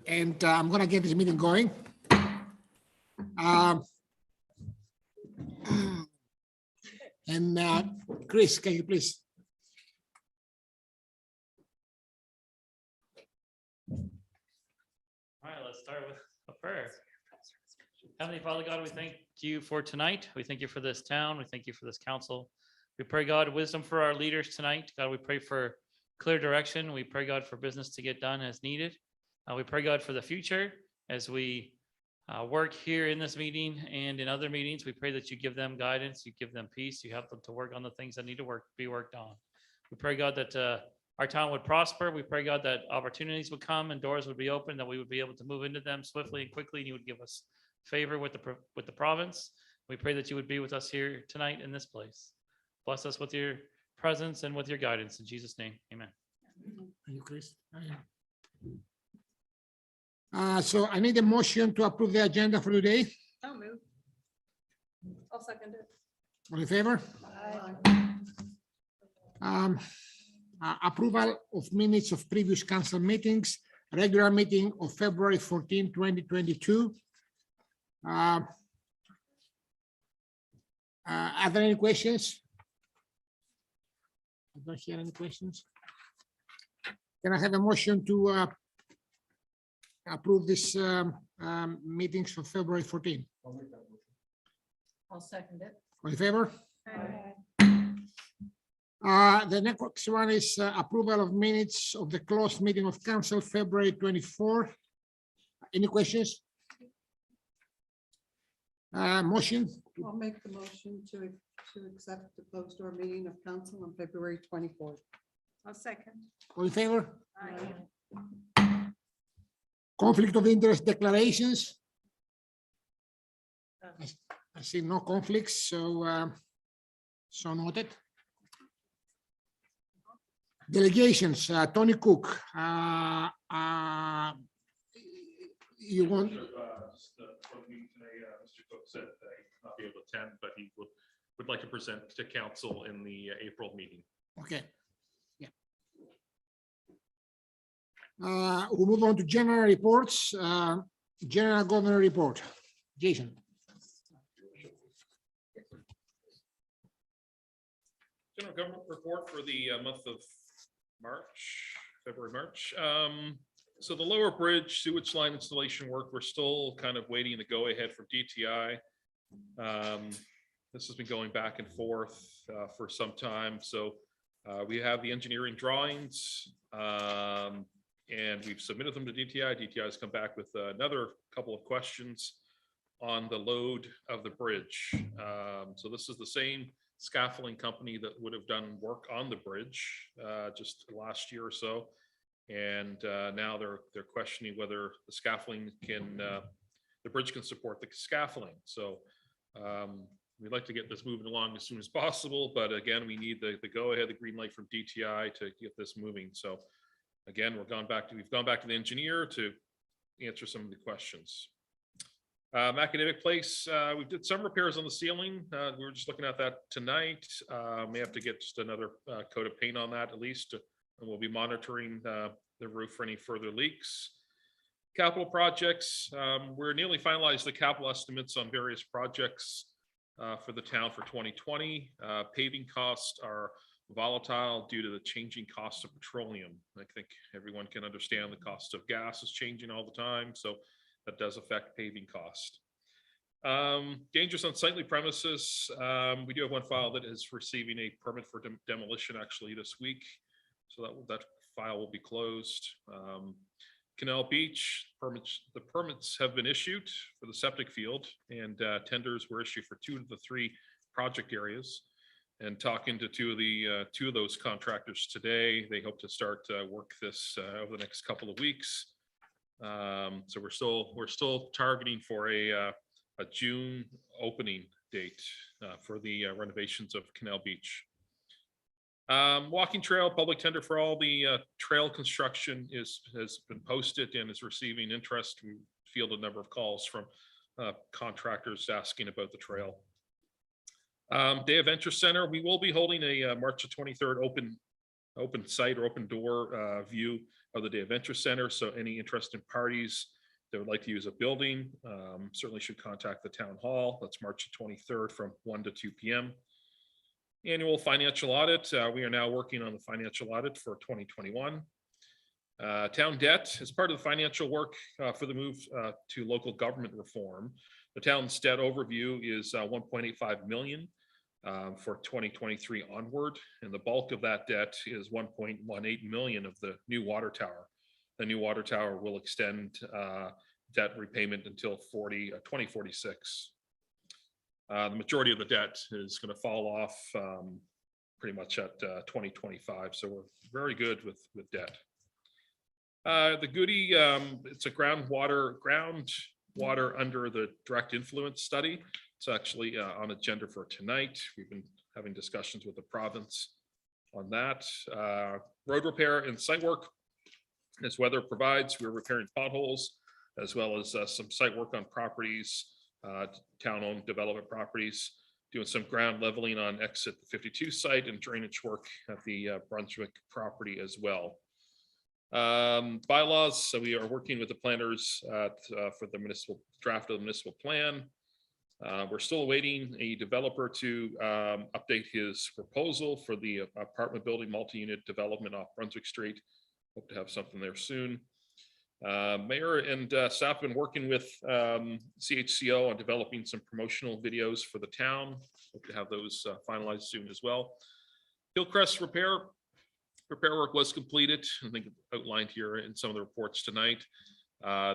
And I'm going to get this meeting going. And Chris, can you please? All right, let's start with a prayer. Heavenly Father God, we thank you for tonight. We thank you for this town. We thank you for this council. We pray, God, wisdom for our leaders tonight. God, we pray for clear direction. We pray, God, for business to get done as needed. We pray, God, for the future as we work here in this meeting and in other meetings. We pray that you give them guidance, you give them peace, you help them to work on the things that need to be worked on. We pray, God, that our town would prosper. We pray, God, that opportunities would come and doors would be open, that we would be able to move into them swiftly and quickly, and you would give us favor with the province. We pray that you would be with us here tonight in this place. Bless us with your presence and with your guidance. In Jesus' name, amen. Thank you, Chris. So I need a motion to approve the agenda for today. I'll move. I'll second it. All in favor? Aye. Approval of minutes of previous council meetings, regular meeting of February 14, 2022. Are there any questions? I don't hear any questions. Can I have a motion to approve this meetings for February 14? I'll second it. All in favor? Aye. The next one is approval of minutes of the closed meeting of council February 24. Any questions? Motion? I'll make the motion to accept the closed door meeting of council on February 24th. I'll second. All in favor? Aye. Conflict of interest declarations? I see no conflicts, so so noted. Delegations, Tony Cook. You want? Mr. Cook said that he would not be able to attend, but he would like to present to council in the April meeting. Okay. Yeah. We'll move on to general reports. General governor report. Jason. General government report for the month of February, March. So the lower bridge sewage line installation work, we're still kind of waiting to go ahead from DTI. This has been going back and forth for some time. So we have the engineering drawings and we've submitted them to DTI. DTI has come back with another couple of questions on the load of the bridge. So this is the same scaffolding company that would have done work on the bridge just last year or so. And now they're questioning whether the scaffolding can, the bridge can support the scaffolding. So we'd like to get this moving along as soon as possible, but again, we need the go ahead, the green light from DTI to get this moving. So again, we've gone back to the engineer to answer some of the questions. Academic Place, we did some repairs on the ceiling. We were just looking at that tonight. May have to get just another coat of paint on that at least. And we'll be monitoring the roof for any further leaks. Capital projects, we're nearly finalized the capital estimates on various projects for the town for 2020. Paving costs are volatile due to the changing cost of petroleum. I think everyone can understand the cost of gas is changing all the time, so that does affect paving cost. Dangerous unsightly premises. We do have one file that is receiving a permit for demolition actually this week. So that file will be closed. Canal Beach, the permits have been issued for the septic field and tenders were issued for 2 of the 3 project areas. And talking to two of those contractors today, they hope to start work this over the next couple of weeks. So we're still targeting for a June opening date for the renovations of Canal Beach. Walking trail, public tender for all the trail construction has been posted and is receiving interest. We fielded a number of calls from contractors asking about the trail. Day Adventure Center, we will be holding a March 23rd open site or open door view of the Day of Interest Center. So any interested parties that would like to use a building certainly should contact the town hall. That's March 23rd from 1 to 2 p.m. Annual financial audit. We are now working on the financial audit for 2021. Town debt as part of the financial work for the move to local government reform. The town's debt overview is 1.85 million for 2023 onward, and the bulk of that debt is 1.18 million of the new water tower. The new water tower will extend debt repayment until 2046. The majority of the debt is going to fall off pretty much at 2025, so we're very good with debt. The goodie, it's a groundwater under the direct influence study. It's actually on agenda for tonight. We've been having discussions with the province on that. Road repair and site work, as weather provides, we're repairing potholes, as well as some site work on properties, town-owned development properties, doing some ground leveling on exit 52 site and drainage work at the Brunswick property as well. Bylaws, so we are working with the planners for the municipal draft of the municipal plan. We're still awaiting a developer to update his proposal for the apartment building multi-unit development off Brunswick Street. Hope to have something there soon. Mayor and staff have been working with CHCO on developing some promotional videos for the town. Hope to have those finalized soon as well. Hillcrest repair work was completed. I think outlined here in some of the reports tonight.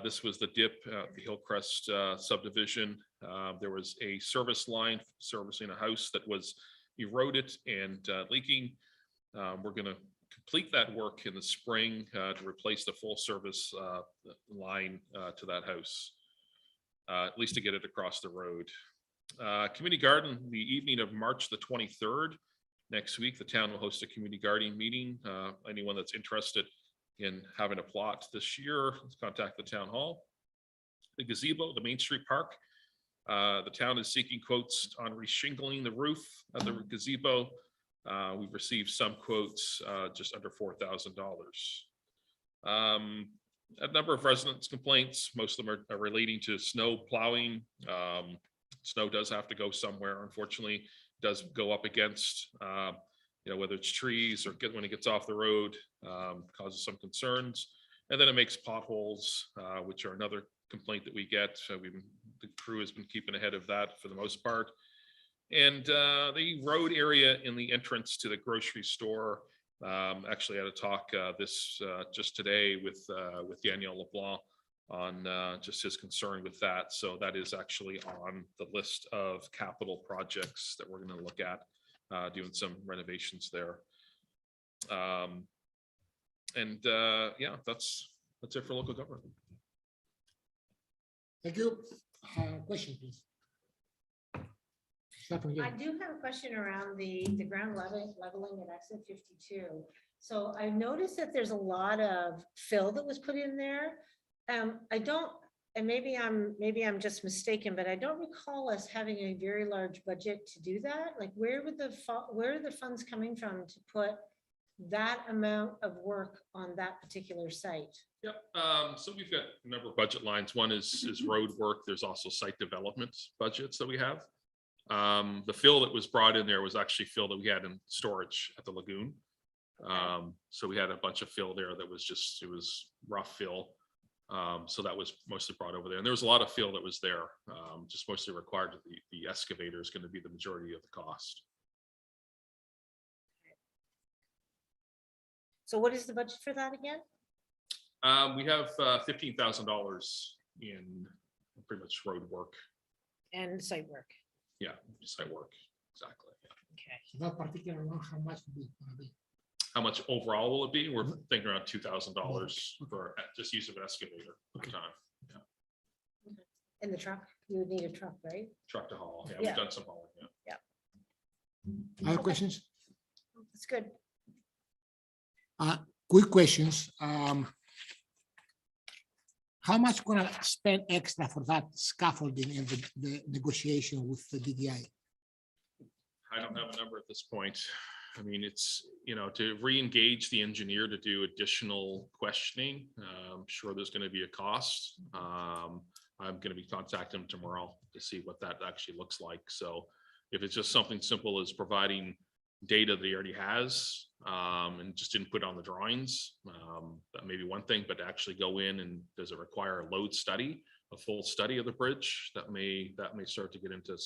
This was the dip at the Hillcrest subdivision. There was a service line servicing a house that was eroded and leaking. We're going to complete that work in the spring to replace the full service line to that house, at least to get it across the road. Community garden, the evening of March the 23rd. Next week, the town will host a community gardening meeting. Anyone that's interested in having a plot this year, let's contact the town hall. The gazebo, the Main Street Park. The town is seeking quotes on reshingling the roof of the gazebo. We've received some quotes just under $4,000. A number of residents' complaints, most of them are relating to snow plowing. Snow does have to go somewhere, unfortunately. Does go up against, whether it's trees or when it gets off the road, causes some concerns. And then it makes potholes, which are another complaint that we get. So the crew has been keeping ahead of that for the most part. And the road area in the entrance to the grocery store, actually had a talk just today with Daniel LeBlanc on just his concern with that. So that is actually on the list of capital projects that we're going to look at, doing some renovations there. Yeah, that's it for local government. Thank you. Question, please. Start from you. I do have a question around the ground leveling at exit 52. So I noticed that there's a lot of fill that was put in there. I don't, and maybe I'm just mistaken, but I don't recall us having a very large budget to do that. Like, where are the funds coming from to put that amount of work on that particular site? Yep. So we've got a number of budget lines. One is road work. There's also site development budgets that we have. The fill that was brought in there was actually fill that we had in storage at the lagoon. So we had a bunch of fill there that was it was rough fill. So that was mostly brought over there. And there was a lot of fill that was there, just mostly required. The excavator is going to be the majority of the cost. So what is the budget for that again? We have $15,000 in pretty much road work. And site work. Yeah, site work, exactly. Yeah. Okay. So that particular one, how much would it be? How much overall will it be? We're thinking around $2,000 for just use of an excavator per time. Yeah. And the truck, you would need a truck, right? Truck to haul. Yeah, Yeah. we've done some hauling. Yeah. Other questions? That's good. Quick questions. How much gonna spend extra for that scaffolding and the negotiation with the DDI? I don't have a number at this point. I mean, it's, to re-engage the engineer to do additional questioning. I'm sure there's going to be a cost. I'm going to be contacting him tomorrow to see what that actually looks like. So if it's just something simple as providing data that he already has, and just didn't put on the drawings, that may be one thing, but to actually go in and does it require a load study, a full study of the bridge? That may start to get into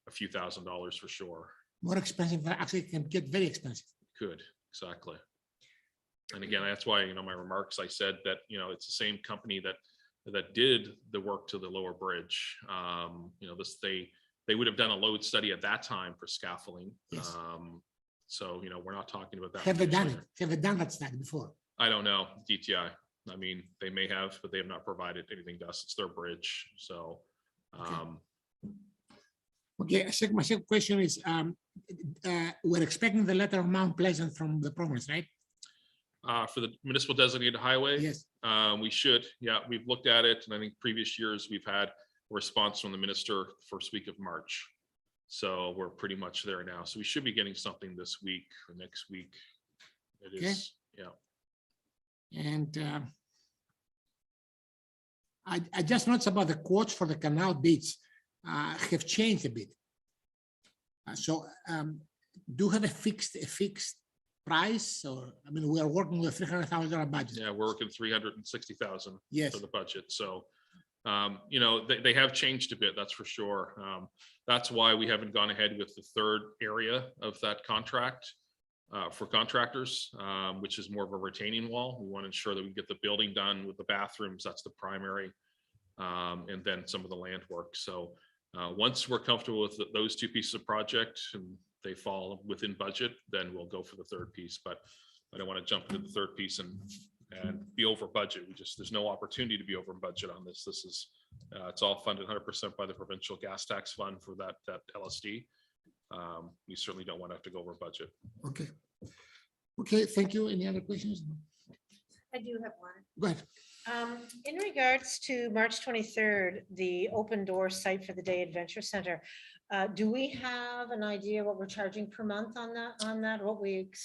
a few $1,000s for sure. More expensive, actually can get very expensive. Could, exactly. And again, that's why, my remarks, I said that, it's the same company that did the work to the lower bridge. They would have done a load study at that time for scaffolding. Yes. So, we're not talking about that. Have they much done later. it? Have they done that study before? I don't know, DTI. I mean, they may have, but they have not provided anything to us. It's their bridge. So, Okay, my second question is, we're expecting the letter of Mount Pleasant from the province, right? for the municipal designated highway, Yes. we should, yeah, we've looked at it. And I think previous years we've had a response from the minister first week of March. So we're pretty much there now. So we should be getting something this week or next week. It Okay. is, yeah. And I just noticed about the quotes for the canal beach have changed a bit. Do you have a fixed price, or I mean, we are working with $300,000 budget. Yeah, we're working 360,000 Yes. for the budget. So, you know, they have changed a bit, that's for sure. That's why we haven't gone ahead with the third area of that contract for contractors, which is more of a retaining wall. We want to ensure that we get the building done with the bathrooms. That's the primary, and then some of the land work. So once we're comfortable with those two pieces of project and they fall within budget, then we'll go for the third piece. But I don't want to jump into the third piece and be over budget. There's no opportunity to be over budget on this. This is it's all funded 100% by the provincial gas tax fund for that LSD. We certainly don't want to have to go over budget. Okay. Okay, thank you. Any other questions? I do have one. Go ahead. In regards to March 23rd, the open door site for the Day Adventure Center, do we have an idea what we're charging per month on that?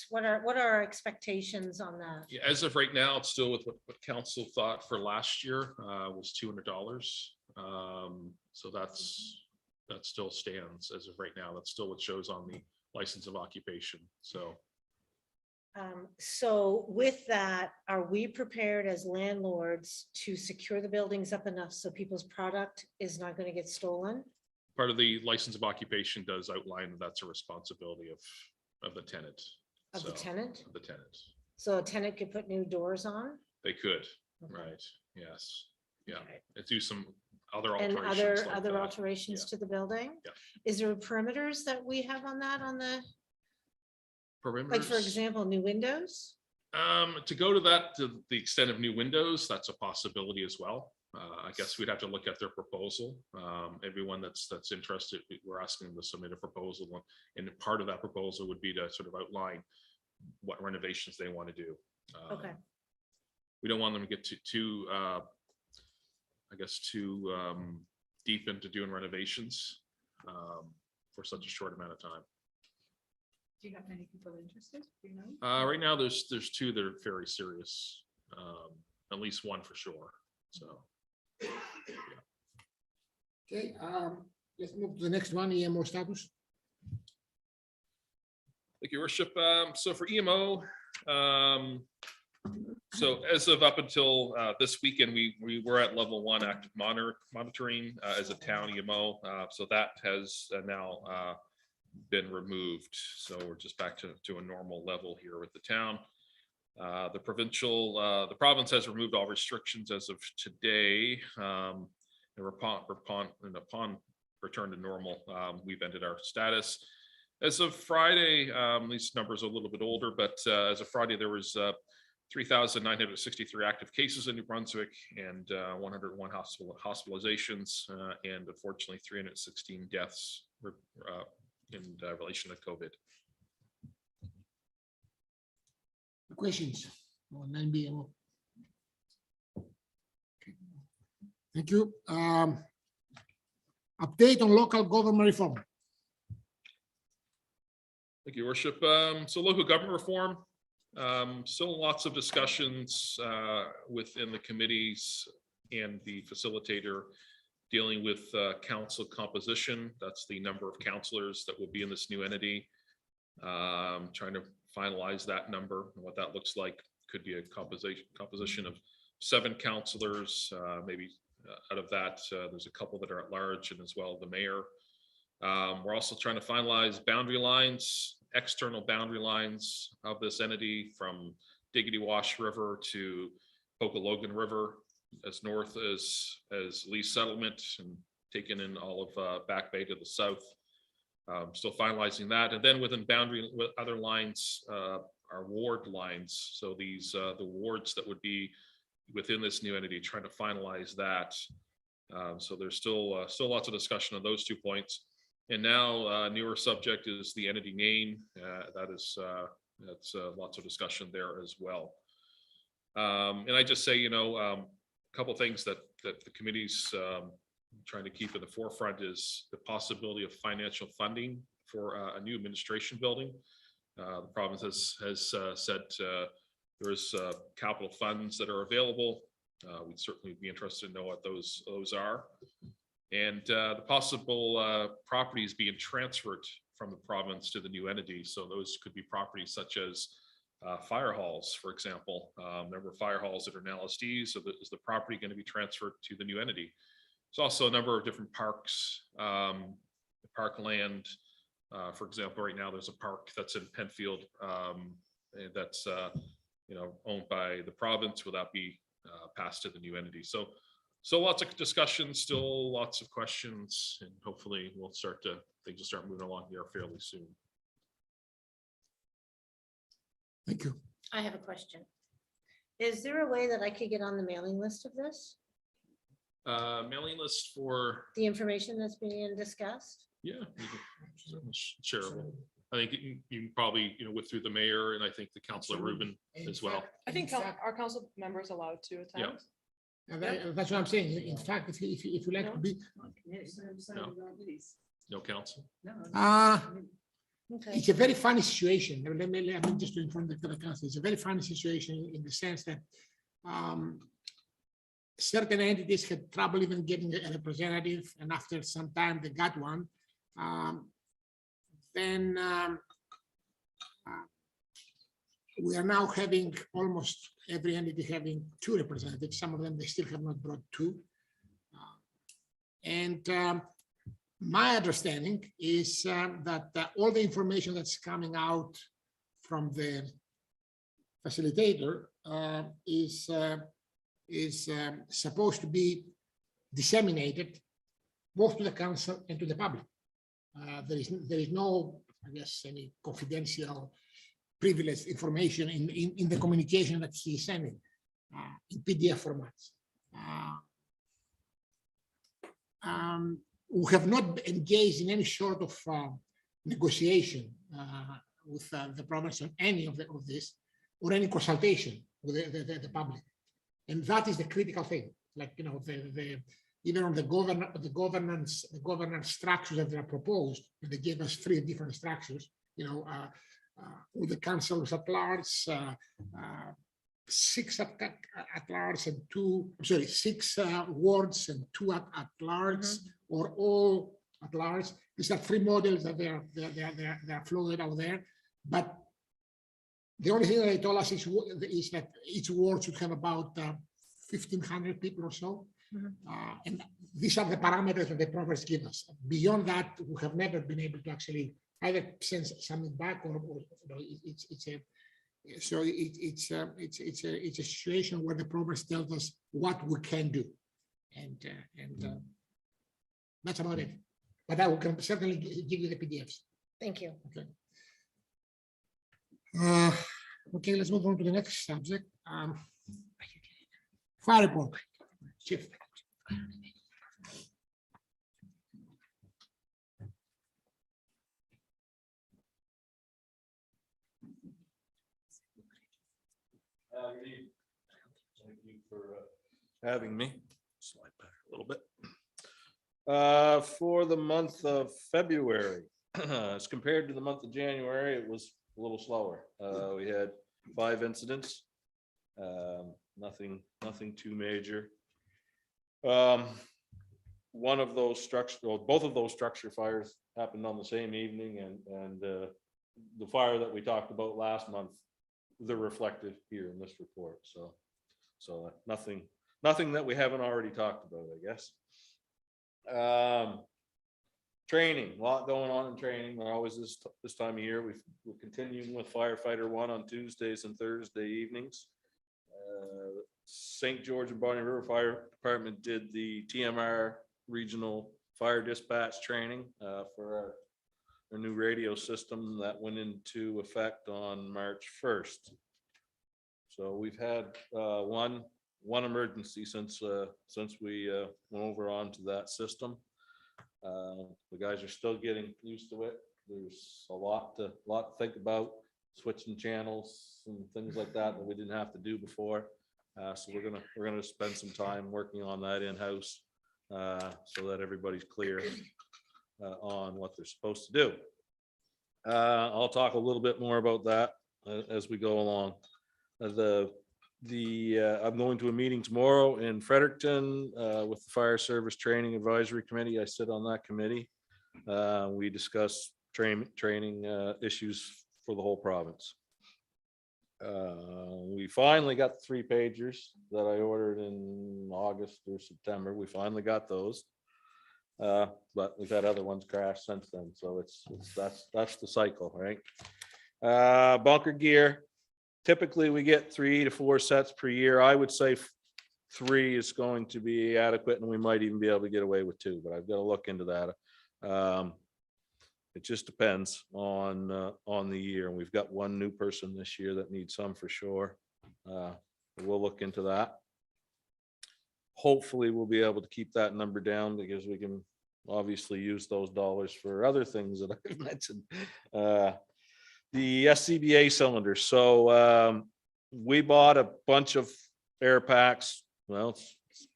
What are our expectations on that? Yeah, as of right now, it's still with what council thought for last year was $200. So that still stands as of right now. That's still what shows on the license of occupation. So. So with that, are we prepared as landlords to secure the buildings up enough so people's product is not going to get stolen? Part of the license of occupation does outline that that's a responsibility of the tenant. Of the tenant? Of the tenant. So a tenant could put new doors on? They could, Okay. right? Yes. Yeah. Okay. And do some other And alterations. other that. alterations Yeah. to the building? Yeah. Is there perimeters that we have on that, Perimeters. like, for example, new windows? To go to that, to the extent of new windows, that's a possibility as well. I guess we'd have to look at their proposal. Everyone that's interested, we're asking them to submit a proposal, and part of that proposal would be to sort of outline what renovations they want to do. Okay. We don't want them to get too deep into doing renovations for such a short amount of time. Do you have many people interested? Do you know? Right now, there's two that are very serious, at least one for sure. So. Okay, let's move to the next one, EMO status. Thank you, Worship. So for EMO, so as of up until this weekend, we were at level 1 active monitoring as a town EMO. So that has now been removed. So we're just back to a normal level here with the town. The province has removed all restrictions as of today. And upon return to normal, we've ended our status. As of Friday, these numbers are a little bit older, but as of Friday, there was 3,963 active cases in New Brunswick and 101 hospitalizations, and unfortunately 316 deaths in relation to COVID. Questions on NBMO? Thank you. Update on local government reform. Thank you, Worship. So local government reform, still lots of discussions within the committees and the facilitator dealing with council composition. That's the number of councilors that will be in this new entity. Trying to finalize that number and what that looks like. Could be a composition of 7 councilors, maybe out of that, there's a couple that are at large, and as well the mayor. We're also trying to finalize boundary lines, external boundary lines of this entity from Diggity Wash River to Pocalogan River, as north as Lee Settlement, and taking in all of Back Bay to the south. Still finalizing that, and then within boundary with other lines are ward lines. So these the wards that would be within this new entity, trying to finalize that. So there's still lots of discussion on those 2 points. And now a newer subject is the entity name. That's lots of discussion there as well. And I just say, a couple things that the committee's trying to keep in the forefront is the possibility of financial funding for a new administration building. The province has said there is capital funds that are available. We'd certainly be interested to know what those are. And the possible properties being transferred from the province to the new entity. So those could be properties such as fire halls, for example. Number of fire halls that are now LSDs. So is the property going to be transferred to the new entity? There's also a number of different parks, parkland. For example, right now there's a park that's in Penfield that's owned by the province. Will that be passed to the new entity? So lots of discussion, still lots of questions, and hopefully things will start moving along here fairly soon. Thank you. I have a question. Is there a way that I could get on the mailing list of this? Mailing list for, The information that's being discussed? yeah, you can certainly shareable. I think you can probably, with through the mayor, and I think the councilor Rubin as well. I think our council members allowed to attend. And that's what I'm saying. In fact, if you like to be, No council. Okay. it's a very funny situation. Let me just to inform the council. It's a very funny situation in the sense that certain entities had trouble even getting a representative, and after some time they got one. Then we are now having almost every entity having 2 representatives. Some of them they still have not brought 2. And my understanding is that all the information that's coming out from the facilitator is supposed to be disseminated both to the council and to the public. There is no, I guess, any confidential, privileged information in the communication that he is sending in PDF formats. We have not engaged in any sort of negotiation with the province on any of this, or any consultation with the public, and that is the critical thing. Like even on the governance structures that are proposed, they gave us 3 different structures. With the councils at large, 6 at large and 2. I'm sorry, 6 wards and 2 at large, or all at large. These are 3 models that they are floated out there. But the only thing that they told us is that each ward should have about 1,500 people or so. And these are the parameters that the province give us. Beyond that, we have never been able to actually either send something back, or it's a situation where the province tells us what we can do, and that's about it. But I can certainly give you the PDFs. Thank you. Okay. Okay, let's move on to the next subject. Fire report. Chief. Thank you for having me. Slide back a little bit. For the month of February, as compared to the month of January, it was a little slower. We had 5 incidents. Nothing too major. One of those both of those structure fires happened on the same evening, and the fire that we talked about last month, they're reflected here in this report. So nothing that we haven't already talked about, I guess. Training, a lot going on in training. We're always this time of year. We're continuing with firefighter 1 on Tuesdays and Thursday evenings. St. George and Bonnie River Fire Department did the TMR regional fire dispatch training for our new radio system that went into effect on March 1st. So we've had one emergency since we went over onto that system. The guys are still getting used to it. There's a lot to think about, switching channels and things like that we didn't have to do before. So we're gonna spend some time working on that in-house so that everybody's clear on what they're supposed to do. I'll talk a little bit more about that as we go along. I'm going to a meeting tomorrow in Fredericton with the Fire Service Training Advisory Committee. I sit on that committee. We discuss training issues for the whole province. We finally got the 3-pagers that I ordered in August or September. We finally got those. But we've had other ones crash since then. So that's the cycle, right? Bunker gear. Typically, we get 3 to 4 sets per year. I would say 3 is going to be adequate, and we might even be able to get away with 2, but I've got to look into that. It just depends on the year. And we've got 1 new person this year that needs some for sure. We'll look into that. Hopefully, we'll be able to keep that number down because we can obviously use those dollars for other things that I've mentioned. The SCBA cylinders. So we bought a bunch of air packs. Well, it's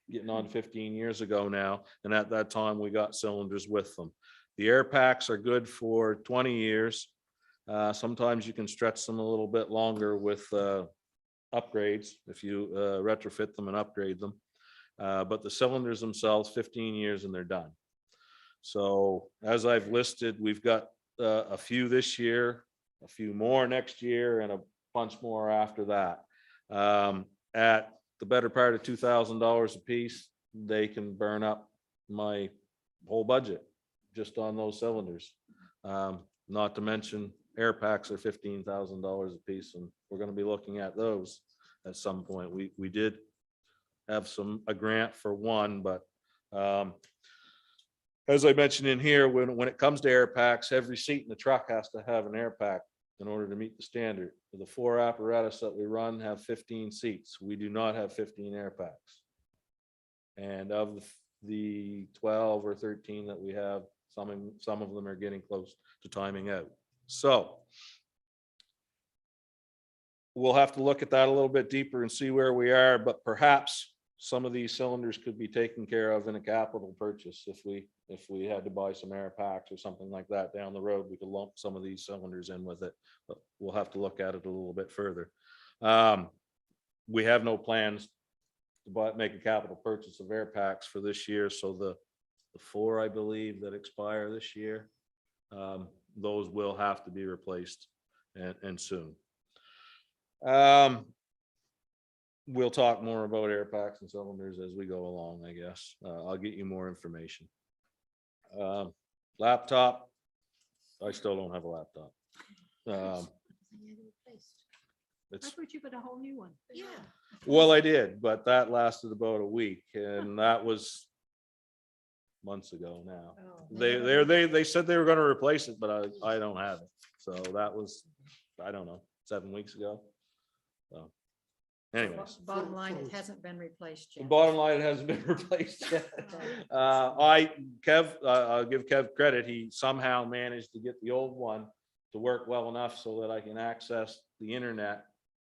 getting on 15 years ago now. And at that time, we got cylinders with them. The air packs are good for 20 years. Sometimes you can stretch them a little bit longer with upgrades if you retrofit them and upgrade them. But the cylinders themselves, 15 years and they're done. So as I've listed, we've got a few this year, a few more next year, and a bunch more after that. At the better part of $2,000 a piece, they can burn up my whole budget just on those cylinders. Not to mention air packs are $15,000 a piece, and we're going to be looking at those at some point. We did have a grant for 1, but as I mentioned in here, when it comes to air packs, every seat in the truck has to have an air pack in order to meet the standard. The 4 apparatus that we run have 15 seats. We do not have 15 air packs. And of the 12 or 13 that we have, some of them are getting close to timing out. So we'll have to look at that a little bit deeper and see where we are, but perhaps some of these cylinders could be taken care of in a capital purchase. If we had to buy some air packs or something like that down the road, we could lump some of these cylinders in with it, but we'll have to look at it a little bit further. We have no plans to make a capital purchase of air packs for this year. So the 4, I believe, that expire this year, those will have to be replaced and soon. We'll talk more about air packs and cylinders as we go along, I guess. I'll get you more information. Laptop, I still don't have a laptop. I It's, thought you got a whole new one. Yeah. well, I did, but that lasted about a week, and that was months ago now. Oh, They said they were going to replace it, but I don't have it. So that was, I don't know, 7 weeks ago. So anyways, Bottom line, it hasn't been replaced the yet. bottom line, it hasn't been replaced yet. I'll give Kev credit. He somehow managed to get the old one to work well enough so that I can access the internet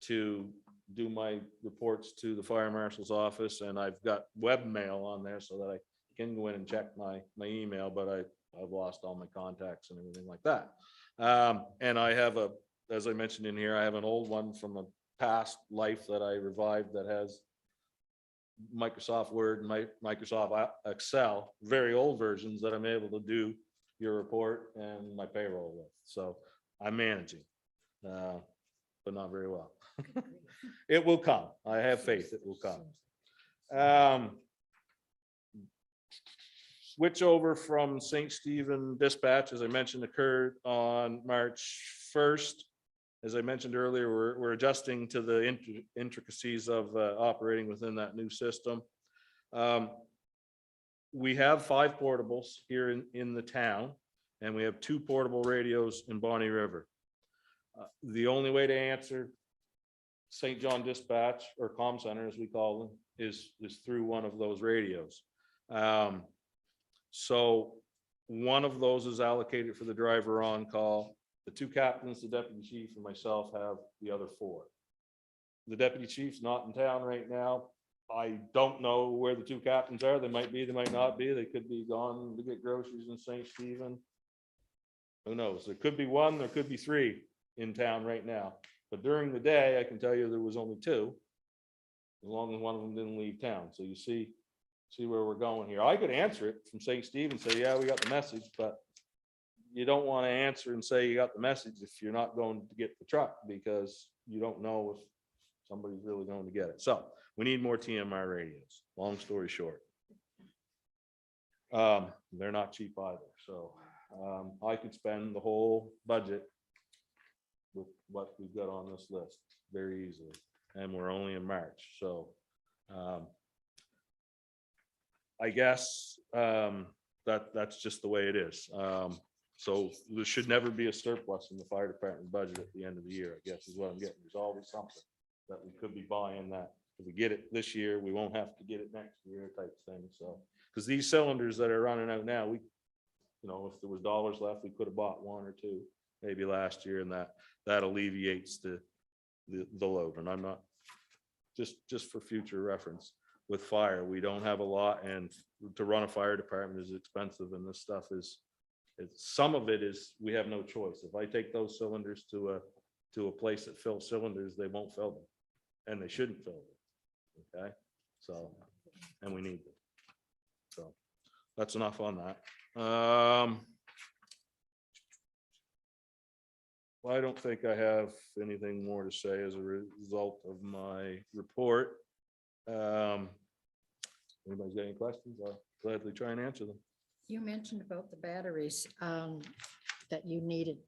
to do my reports to the fire marshal's office. And I've got webmail on there so that I can go in and check my email, but I've lost all my contacts and everything like that. And I have as I mentioned in here, I have an old one from a past life that I revived that has Microsoft Word and Microsoft Excel, very old versions that I'm able to do your report and my payroll with. So I'm managing, but not very well. It will come. I have faith it will come. Switch over from St. Stephen dispatch, as I mentioned, occurred on March 1st. As I mentioned earlier, we're adjusting to the intricacies of operating within that new system. We have 5 portables here in the town, and we have 2 portable radios in Bonnie River. The only way to answer St. John Dispatch, or Comm Center as we call them, is through one of those radios. So one of those is allocated for the driver on call. The 2 captains, the deputy chief and myself have the other 4. The deputy chief's not in town right now. I don't know where the 2 captains are. They might be, they might not be. They could be gone to get groceries in St. Stephen. Who knows? There could be 1, there could be 3 in town right now. But during the day, I can tell you there was only 2, as long as one of them didn't leave town. So you see where we're going here. I could answer it from St. Stephen, say, yeah, we got the message, but you don't want to answer and say you got the message if you're not going to get the truck, because you don't know if somebody's really going to get it. So we need more TMR radios, long story short. They're not cheap either. So I could spend the whole budget with what we've got on this list very easily. And we're only in March. So I guess that's just the way it is. So there should never be a surplus in the fire department budget at the end of the year, I guess is what I'm getting. There's always something that we could be buying that if we get it this year, we won't have to get it next year type thing. So, because these cylinders that are running out now, if there was dollars left, we could have bought 1 or 2 maybe last year, and that alleviates the load. And I'm not, just for future reference, with fire, we don't have a lot, and to run a fire department is expensive, and this stuff is, some of it is, we have no choice. If I take those cylinders to a place that fills cylinders, they won't fill them, and they shouldn't fill them. Okay, so, and we need them. So that's enough on that. Well, I don't think I have anything more to say as a result of my report. Anybody's got any questions? I'll gladly try and answer them. You mentioned about the batteries, that you needed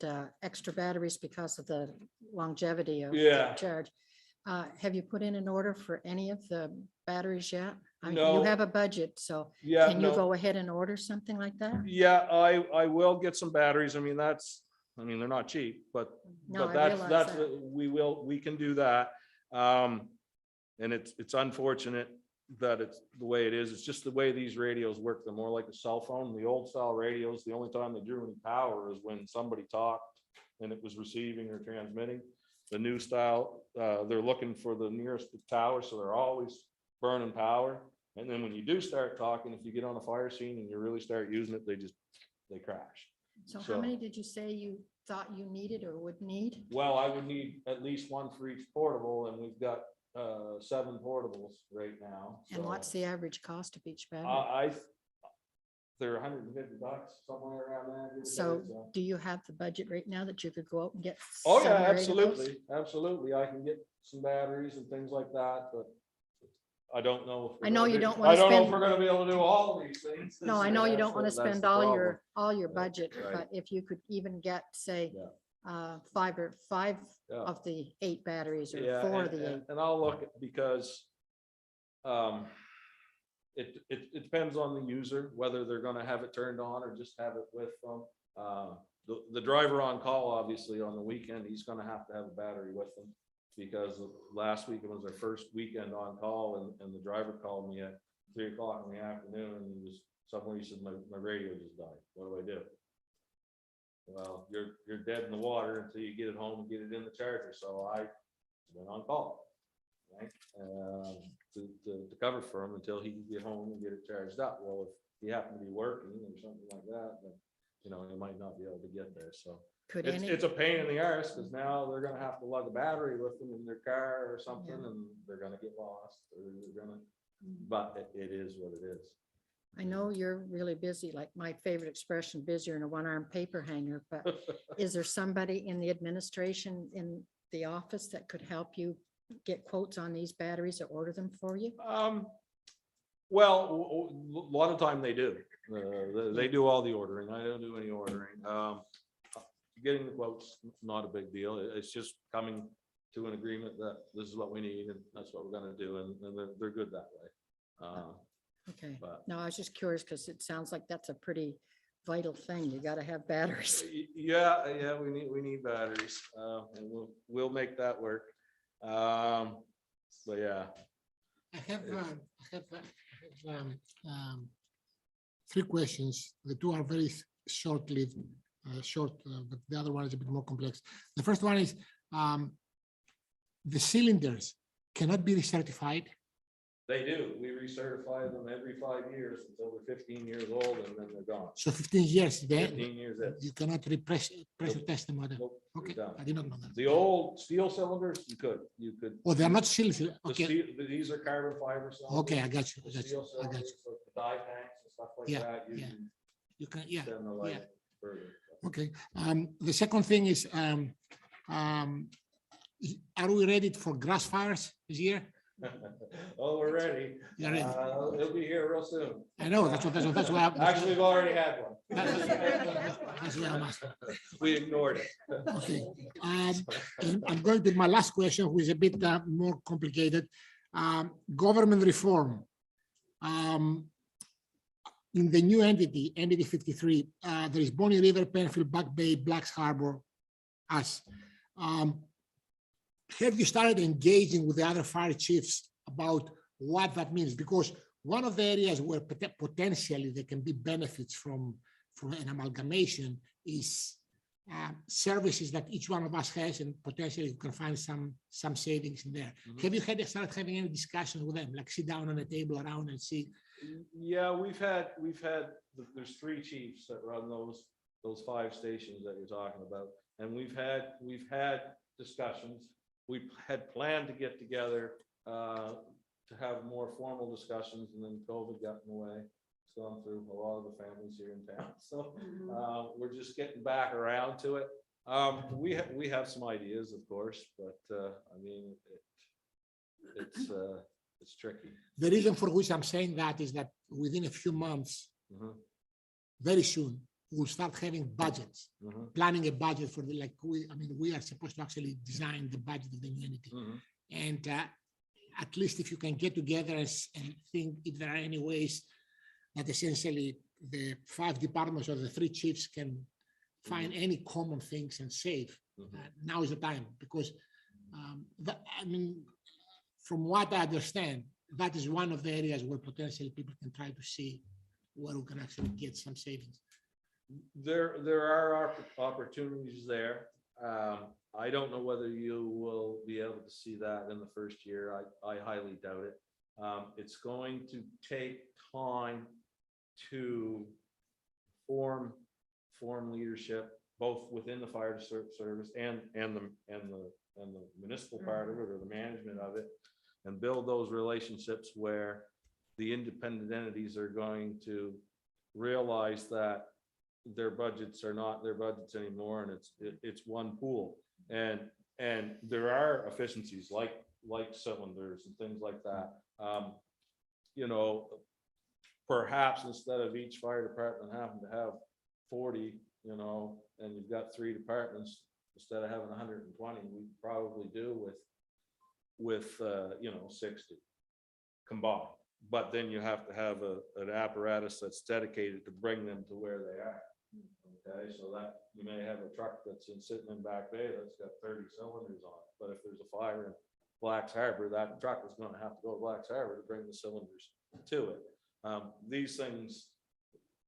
extra batteries because of the longevity of the Yeah. charge. Have you put in an order for any of the batteries yet? I mean, No. you have a budget, so Yeah, can you no. go ahead and order something like that? Yeah, I will get some batteries. I mean, they're not cheap, but No, I that's realize that. we can do that. And it's unfortunate that it's the way it is. It's just the way these radios work. They're more like a cell phone. The old style radios, the only time they drew any power is when somebody talked and it was receiving or transmitting. The new style, they're looking for the nearest tower, so they're always burning power. And then when you do start talking, if you get on a fire scene and you really start using it, they crash. So how So- many did you say you thought you needed or would need? Well, I would need at least 1 for each portable, and we've got 7 portables right now. And so, what's the average cost of each battery? they're $150, somewhere around there. give or So take, do you have the budget right now that you could go out and get? Oh, yeah, 7 or 8 of those? absolutely, absolutely. I can get some batteries and things like that, but I don't know. If we're I know gonna you be- don't wanna I don't know if spend- we're gonna be able to do all of these things. No, I know you don't want to That's the spend problem. all your Yeah, budget, right. but if you could even get, say, Yeah. 5 Yeah. of the 8 batteries or Yeah, 4 of and- the 8. and I'll look at, because it depends on the user, whether they're gonna have it turned on or just have it with them. The driver on call, obviously, on the weekend, he's gonna have to have a battery with him, because last week it was our first weekend on call, and the driver called me at 3 o'clock in the afternoon, and he said, my radio just died. What do I do? Well, you're dead in the water until you get it home and get it in the charger. So I went on call, right? To cover for him until he could get home and get it charged up. Well, if he happened to be working or something like that, then you know, you might not be able to get there, so. Could It's, any, it's a pain in the arse, because now they're gonna have to lug a battery with them in their car or something, and they're gonna get lost, or they're gonna, but it is what it is. I know you're really busy, like my favorite expression, busier than a one-armed paper hanger, but is there somebody in the administration, in the office that could help you get quotes on these batteries or order them for you? Well, a lot of time they do. They do all the ordering. I don't do any ordering. Getting the quotes, not a big deal. It's just coming to an agreement that this is what we need and that's what we're gonna do, and they're good that way. Okay, But- no, I was just curious because it sounds like that's a pretty vital thing. You got to have batteries. Yeah, we need batteries, and we'll make that work. But yeah. I have, three questions. The two are very short-lived, but the other one is a bit more complex. The first one is, the cylinders cannot be recertified. They do. We recertify them every 5 years until they're 15 years old, and then they're gone. So 15 years, then 15 years in. you cannot pressure test them. Nope, we're Okay, done. I did not know that. The old steel cylinders, you could. Oh, they're not sealed. The Okay, steel, these are carbon fiber cylinders. okay, I got you. The I got you. steel I got cylinders, you. like the dye tanks and stuff like Yeah, that, you yeah. can You can, yeah. extend the life further. Okay, the second thing is, are we ready for grass fires this year? Oh, we're ready. You're ready. It'll be here real soon. I know, that's why. Actually, we've already had one. That's why I'm asking. We ignored it. Okay, I'm going to my last question, which is a bit more complicated. Government reform. In the new entity 53, there is Bonny River, Penfield, Back Bay, Blacks Harbor, us. Have you started engaging with the other fire chiefs about what that means? Because one of the areas where potentially there can be benefits from an amalgamation is services that each one of us has, and potentially you can find some savings in there. Mhm. Have you started having any discussions with them, like sit down on a table around and see? Yeah, there's 3 chiefs that run those 5 stations that you're talking about. And we've had discussions. We had planned to get together to have more formal discussions, and then COVID got in the way. It's gone through a lot of the families here in town. So we're just getting back around to it. We have some ideas, of course, but I mean, it's tricky. The reason for which I'm saying that is that within a few months, Mhm, very soon, we'll start having budgets, mhm, planning a budget for we are supposed to actually design the budget of the community. mhm. And at least if you can get together and think if there are any ways that essentially the 5 departments or the 3 chiefs can find any common things and save, Mhm. now is the time, because from what I understand, that is one of the areas where potentially people can try to see where we can actually get some savings. There are opportunities there. I don't know whether you will be able to see that in the first year. I highly doubt it. It's going to take time to form leadership, both within the fire service and the municipal part of it, or the management of it, and build those relationships where the independent entities are going to realize that their budgets are not their budgets anymore, and it's one pool. And there are efficiencies like cylinders and things like that. You know, perhaps instead of each fire department having to have 40, you know, and you've got 3 departments, instead of having 120, we probably do with 60 combined. But then you have to have an apparatus that's dedicated to bring them to where they are. Okay, so that you may have a truck that's sitting in Back Bay that's got 30 cylinders on it, but if there's a fire in Blacks Harbor, that truck is going to have to go to Blacks Harbor to bring the cylinders to it. These things,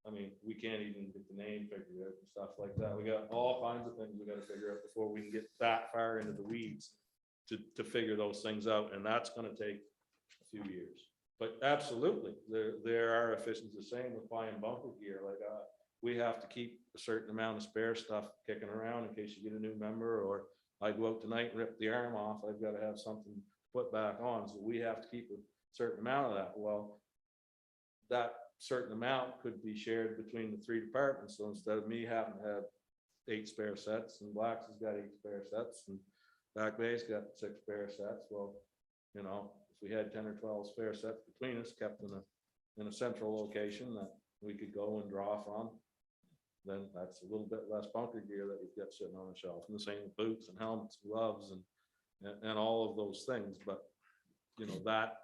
I mean, we can't even get the name figured out and stuff like that. We got all kinds of things we got to figure out before we can get that far into the weeds to figure those things out, and that's going to take a few years. But absolutely, there are efficiencies. The same with buying bunker gear. Like we have to keep a certain amount of spare stuff kicking around in case you get a new member, or I go out tonight and rip the arm off, I've got to have something put back on, so we have to keep a certain amount of that. Well, that certain amount could be shared between the 3 departments, so instead of me having to have 8 spare sets, and Blacks has got 8 spare sets, and Back Bay's got 6 spare sets, well, you know, if we had 10 or 12 spare sets between us, kept in a central location that we could go and draw from, then that's a little bit less bunker gear that you've got sitting on the shelf. And the same with boots and helmets, gloves, and all of those things. But you know, that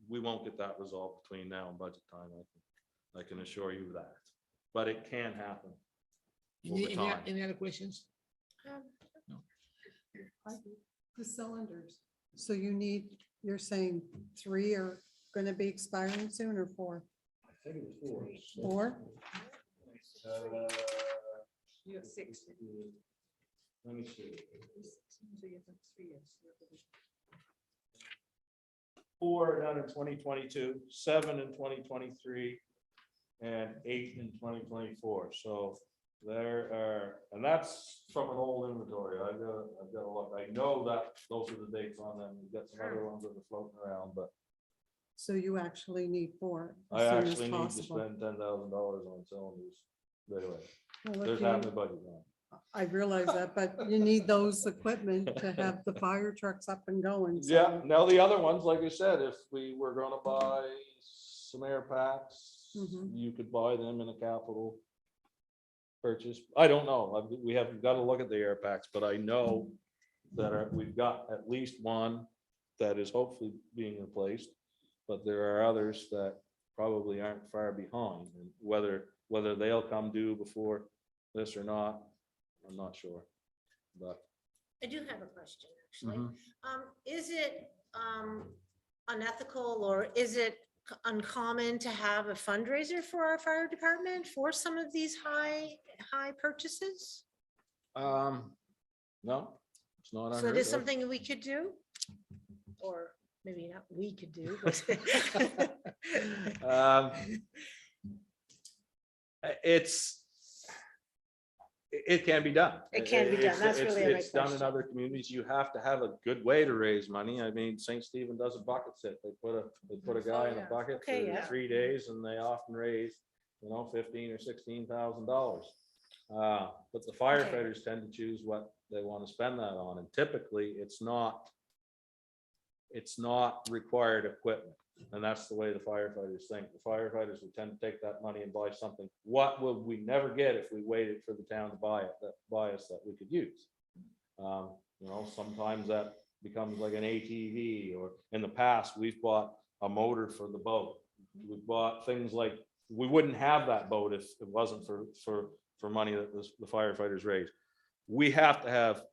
we won't get that resolved between now and budget time. I can assure you that. But it can happen over time. Any other questions? The cylinders. So you're saying 3 are gonna be expiring soon, or 4? I think it was 4? You have 6. Let me see. 4 done in 2022, 7 in 2023, and 8 in 2024. So there are, and that's from an old inventory. I've got to look. I know that those are the dates on them. We've got some other ones that are floating around, but So you actually need 4. I as soon as actually need to possible. spend $10,000 on cylinders right away. Well, if There's you- half the budget now. I realize that, but you need those equipment to have the fire trucks up and going. so- Yeah, now the other ones, like I said, if we were gonna buy some air packs, Mhm. you could buy them in a capital purchase. I don't know. We haven't got to look at the air packs, but I know that we've got at least one that is hopefully being replaced. But there are others that probably aren't far behind, and whether they'll come due before this or not, I'm not sure. But I do have a question, actually. Mhm. Is it unethical, or is it uncommon to have a fundraiser for our fire department for some of these high purchases? no, it's not. So it unheard is of. something we could do? Or maybe not we could do, but. Um, it can be done. It can be done. It's- That's it's- really my It's done in question. other communities. You have to have a good way to raise money. I mean, St. Stephen does a bucket sit. They put a guy in a yeah. bucket Okay, for yeah. 3 days, and they often raise, $15,000 or $16,000. But the firefighters tend to choose what they want to spend that on, and typically it's not required equipment. And that's the way the firefighters think. The firefighters would tend to take that money and buy something. What would we never get if we waited for the town to buy us that we could use? Sometimes that becomes like an ATV, or in the past, we've bought a motor for the boat. We've bought things like, we wouldn't have that boat if it wasn't for money that the firefighters raised. We have to have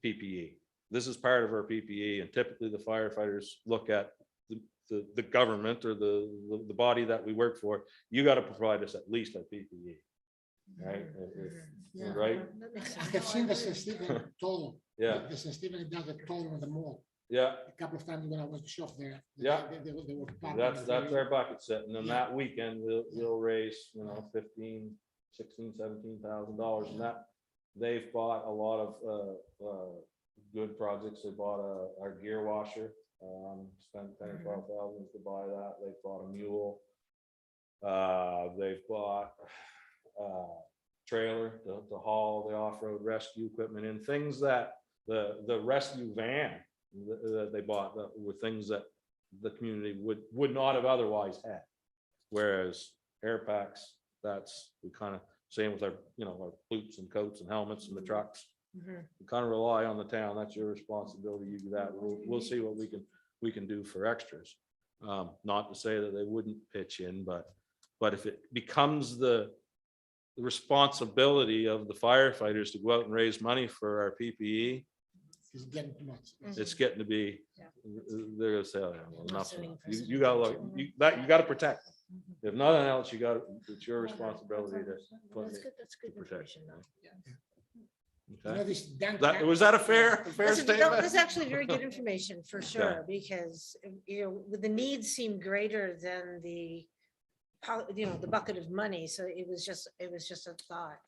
PPE. This is part of our PPE, and typically the firefighters look at the government or the body that we work for. You got to provide us at least a PPE, right? Yeah. Right? That makes I've sense. seen the St. Stephen toll. Yeah, The St. Stephen does a toll on the mall. yeah. A couple of times when I was shop there. Yeah. They were. parking That's very- our bucket set. And then Yeah. that weekend, we'll raise, $15,000, $16,000, $17,000. And that, they've bought a lot of good projects. They bought our gear washer, spent 10 or 12,000 to buy that. They bought a mule. They've bought trailer to haul the off-road rescue equipment in, things that the rescue van that they bought, that were things that the community would not have otherwise had. Whereas air packs, we kind of, same with our boots and coats and helmets and the trucks. Mhm. We kind of rely on the town. That's your responsibility. You do that. We'll see what we can do for extras. Not to say that they wouldn't pitch in, but if it becomes the responsibility of the firefighters to go out and raise money for our PPE, It's getting too much. it's getting to be, Yeah. they're gonna say, "Oh, yeah, well, enough. Assuming You gotta look, you got to protect them. If nothing else, it's your responsibility to. put That's it- good, that's good to protect information, though. Okay. That's Was that a fair That's statement? actually very good information, for sure, because, the needs seem greater than the the bucket of money. So it was just a thought.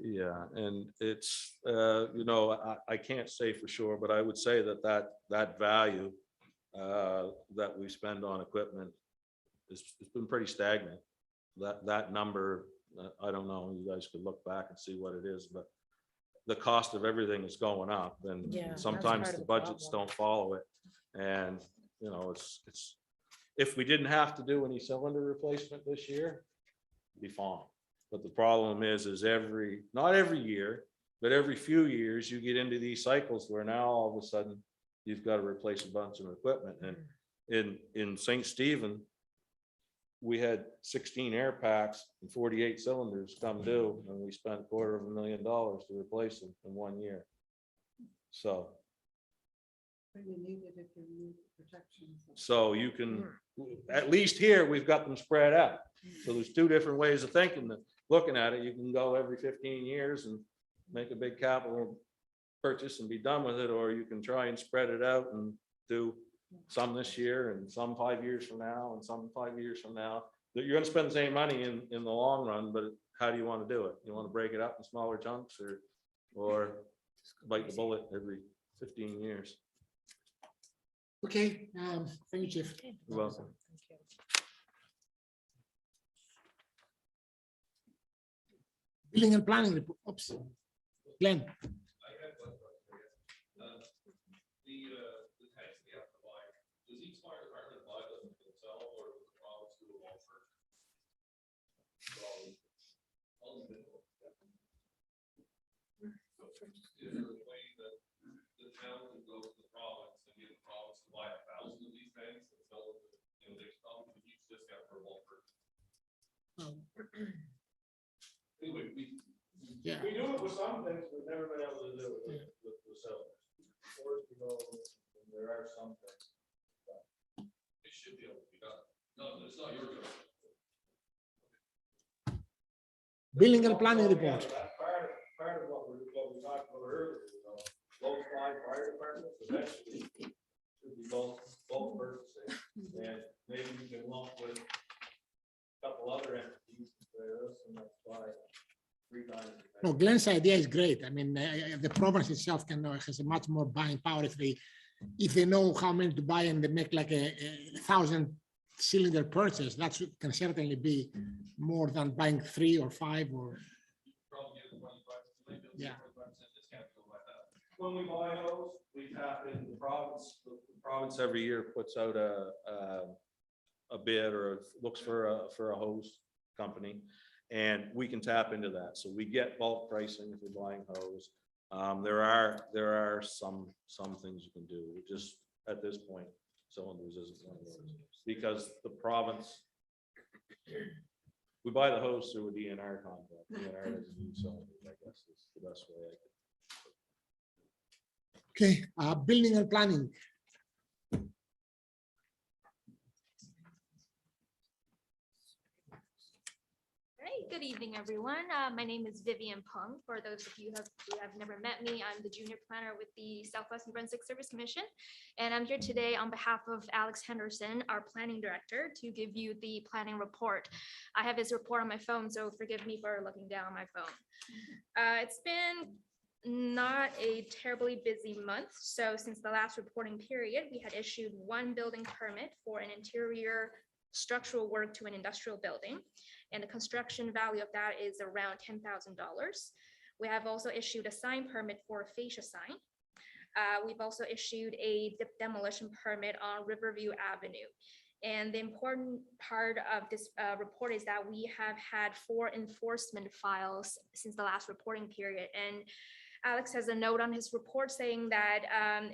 Yeah, and it's, I can't say for sure, but I would say that value that we spend on equipment it's been pretty stagnant. That number, I don't know, you guys could look back and see what it is, but the cost of everything is going up and Yeah, that's sometimes part of the the budgets problem. don't follow it. And, it's, if we didn't have to do any cylinder replacement this year, it'd be fine. But the problem is not every year, but every few years you get into these cycles where now all of a sudden you've got to replace a bunch of equipment. And in St. Stephen, we had 16 air packs and 48 cylinders come due, and we spent $250,000 to replace them in 1 year. So, But you need it if you need protection. so you can, at least here, we've got them spread out. So there's two different ways of thinking, looking at it. You can go every 15 years and make a big capital purchase and be done with it, or you can try and spread it out and do some this year and some 5 years from now and some 5 years from now. That you're gonna spend the same money in the long run, but how do you want to do it? You want to break it up in smaller chunks or bite the bullet every 15 years? Okay, thank you, Chief. You're welcome. Building and planning report. Oops. Glenn. The tanks we have to buy, does each fire department buy them themselves or does the province do them all first? Is there a way that the town can go to the province and get the province to buy 1,000 of these tanks and sell them, there's probably a huge discount for a bulk purchase. Anyway, Yeah. We do it with some things, we've never been able to do it with the cylinders. Or, there are some things. it should be able to be done. No, it's not your job. Building and planning report. That's part of what we talked about earlier, those 5 fire departments eventually should be both purchasing. And maybe we can lump with a couple other entities for this, and that's why 3 times. No, Glenn's idea is great. I mean, the province itself has a much more buying power if they know how many to buy and they make like a 1,000-cylinder purchase. That can certainly be more than buying 3 or 5 or. Probably get a 25, Yeah. 25% discount to go buy that. When we buy those, we tap in the province. The province every year puts out a bid or looks for a hose company, and we can tap into that. So we get bulk pricing if we're buying hose. There are some things you can do. Just at this point, cylinders isn't one of those because the province. We buy the hose through a DNR contract. DNR doesn't use cylinders, I guess is the best way I could. Okay, building and planning. Right, good evening, everyone. My name is Vivian Pung. For those of you who have never met me, I'm the junior planner with the Southwest New Brunswick Service Commission. And I'm here today on behalf of Alex Henderson, our planning director, to give you the planning report. I have his report on my phone, so forgive me for looking down on my phone. It's been not a terribly busy month. So since the last reporting period, we had issued 1 building permit for an interior structural work to an industrial building. And the construction value of that is around $10,000. We have also issued a sign permit for a fascia sign. We've also issued a demolition permit on Riverview Avenue. And the important part of this report is that we have had 4 enforcement files since the last reporting period. And Alex has a note on his report saying that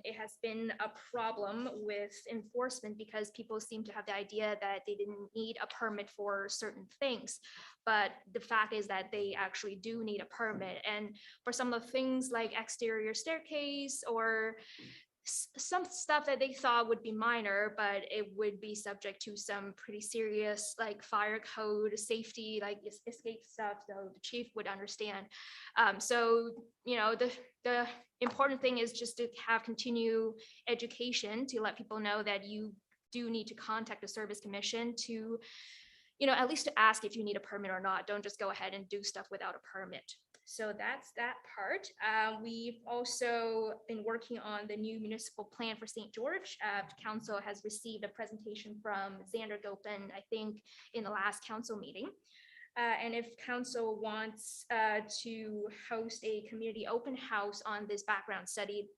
it has been a problem with enforcement because people seem to have the idea that they didn't need a permit for certain things. But the fact is that they actually do need a permit. And for some of the things like exterior staircase or some stuff that they thought would be minor, but it would be subject to some pretty serious like fire code, safety, like escape stuff, so the chief would understand. So, the important thing is just to have continue education to let people know that you do need to contact the service commission to at least to ask if you need a permit or not. Don't just go ahead and do stuff without a permit. So that's that part. We've also been working on the new municipal plan for St. George. Council has received a presentation from Xander Gopin, I think, in the last council meeting. And if council wants to host a community open house on this background study,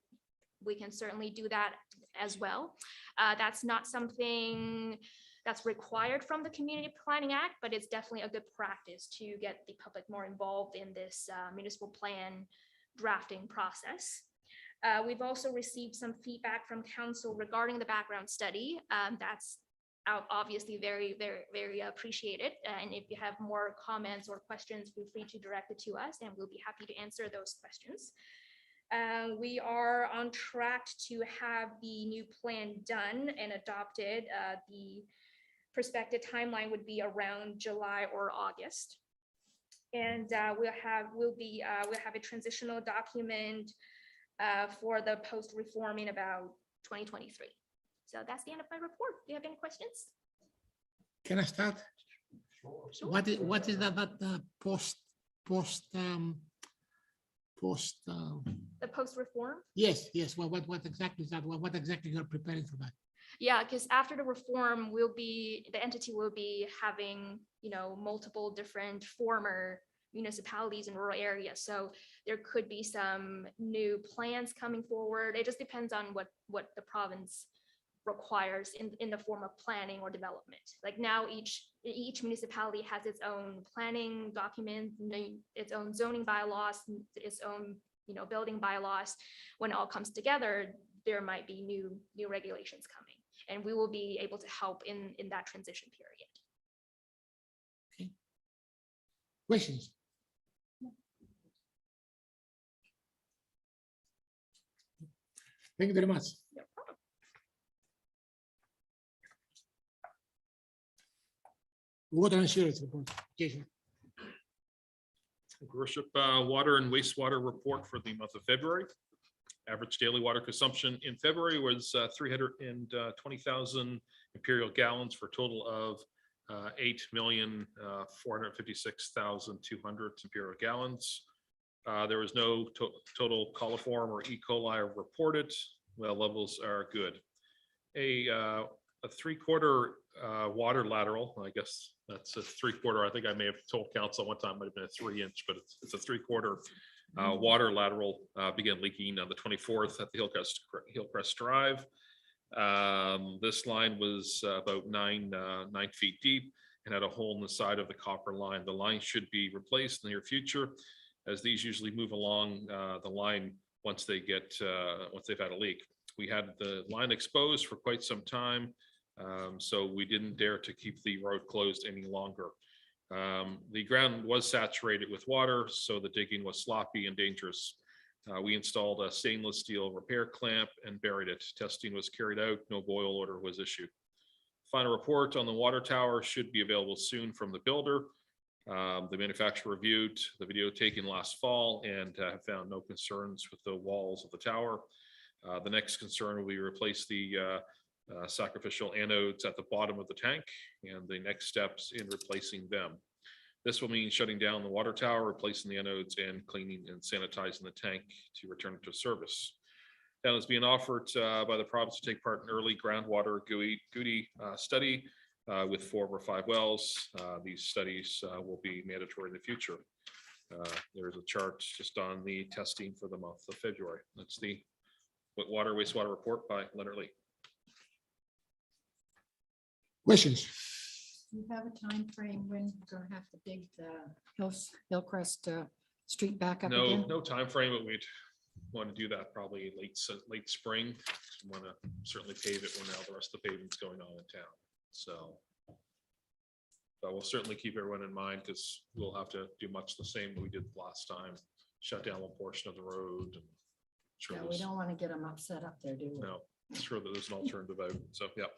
we can certainly do that as well. That's not something that's required from the Community Planning Act, but it's definitely a good practice to get the public more involved in this municipal plan drafting process. We've also received some feedback from council regarding the background study. That's obviously very, very, very appreciated. And if you have more comments or questions, feel free to direct it to us and we'll be happy to answer those questions. We are on track to have the new plan done and adopted. The prospective timeline would be around July or August. And we'll have a transitional document for the post-reform in about 2023. So that's the end of my report. Do you have any questions? Can I start? Sure. What is that post? The post-reform? Yes. What exactly is that? What exactly you're preparing for that? Yeah, because after the reform, the entity will be having, multiple different former municipalities in rural areas. So there could be some new plans coming forward. It just depends on what the province requires in the form of planning or development. Like now each municipality has its own planning document, its own zoning bylaws, its own building bylaws. When it all comes together, there might be new regulations coming, and we will be able to help in that transition period. Okay. Questions? Thank you very much. No problem. Water and sewage report, Jason. Your Worship, water and wastewater report for the month of February. Average daily water consumption in February was 320,000 imperial gallons for a total of 8,456,200 imperial gallons. There was no total coliform or E. coli reported. Well, levels are good. A 3/4 water lateral, I guess that's a 3/4. I think I may have told council one time, might have been a 3-inch, but it's a 3/4 water lateral began leaking on the 24th at the Hillcrest Drive. This line was about 9 feet deep and had a hole in the side of the copper line. The line should be replaced in the near future, as these usually move along the line once they've had a leak. We had the line exposed for quite some time, so we didn't dare to keep the road closed any longer. The ground was saturated with water, so the digging was sloppy and dangerous. We installed a stainless steel repair clamp and buried it. Testing was carried out. No boil order was issued. Final report on the water tower should be available soon from the builder. The manufacturer reviewed the video taken last fall and have found no concerns with the walls of the tower. The next concern will be replace the sacrificial anodes at the bottom of the tank and the next steps in replacing them. This will mean shutting down the water tower, replacing the anodes, and cleaning and sanitizing the tank to return it to service. Town is being offered by the province to take part in early groundwater GUI study with 4 or 5 wells. These studies will be mandatory in the future. There's a chart just on the testing for the month of February. That's the wastewater report by Leonard Lee. Questions? Do you have a time frame when we're gonna have to dig the Hillcrest Street back up again? No time frame, but we'd want to do that probably late spring. Want to certainly pave it when all the rest of the paving's going on in town. So but we'll certainly keep everyone in mind, because we'll have to do much the same that we did last time, shut down one portion of the road. And sure, Yeah, we don't want to get them upset up there, do we? no, sure that there's an alternative out. So yeah.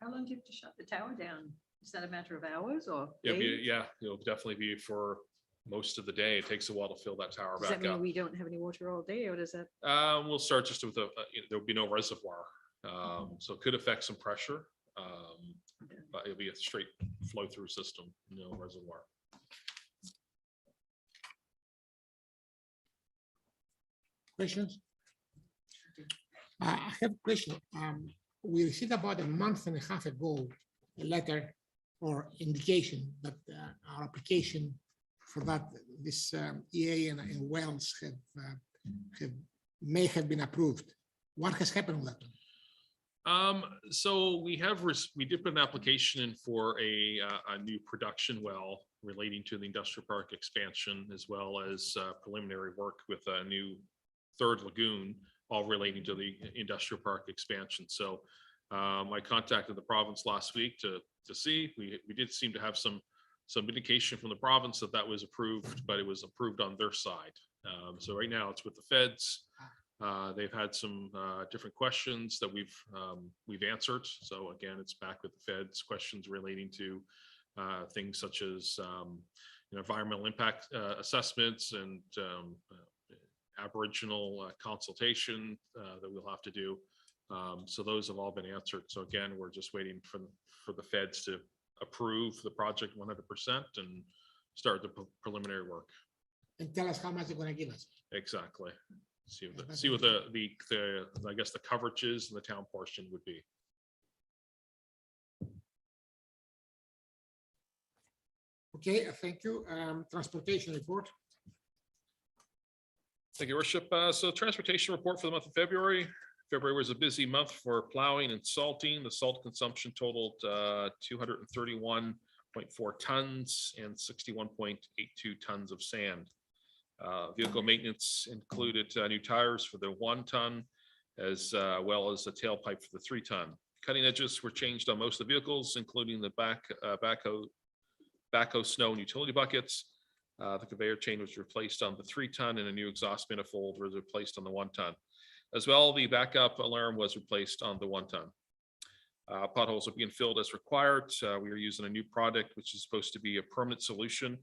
How long do you have to shut the tower down? Is that a matter of hours or It'll days? it'll definitely be for most of the day. It takes a while to fill that tower Does that back up. mean we don't have any water all day, or does that? We'll start just with there'll be no reservoir. So it could affect some pressure. but it'll be a straight flow through system, no reservoir. Questions? I have a question. We received about a month and a half ago, a letter or indication that our application for that, this EA and wells may have been approved. What has happened with that? So we did put an application in for a new production well relating to the industrial park expansion, as well as preliminary work with a new third lagoon, all relating to the industrial park expansion. So I contacted the province last week to see, we did seem to have some indication from the province that was approved, but it was approved on their side. So right now it's with the feds. They've had some different questions that we've answered. So again, it's back with the feds, questions relating to things such as environmental impact assessments and Aboriginal consultation that we'll have to do. So those have all been answered. So again, we're just waiting for the feds to approve the project 100% and start the preliminary work. And tell us how much they're going to give us. Exactly. See what the I guess the coverages and the town portion would be. Okay, thank you. Transportation report. Thank you, Worship. So transportation report for the month of February. February was a busy month for plowing and salting. The salt consumption totaled 231.4 tons and 61.82 tons of sand. Vehicle maintenance included new tires for the 1 ton, as well as a tailpipe for the 3 ton. Cutting edges were changed on most of the vehicles, including the backhoe snow and utility buckets. The conveyor chain was replaced on the 3 ton and a new exhaust manifold was replaced on the 1 ton. As well, the backup alarm was replaced on the 1 ton. Potholes are being filled as required. We are using a new product, which is supposed to be a permanent solution.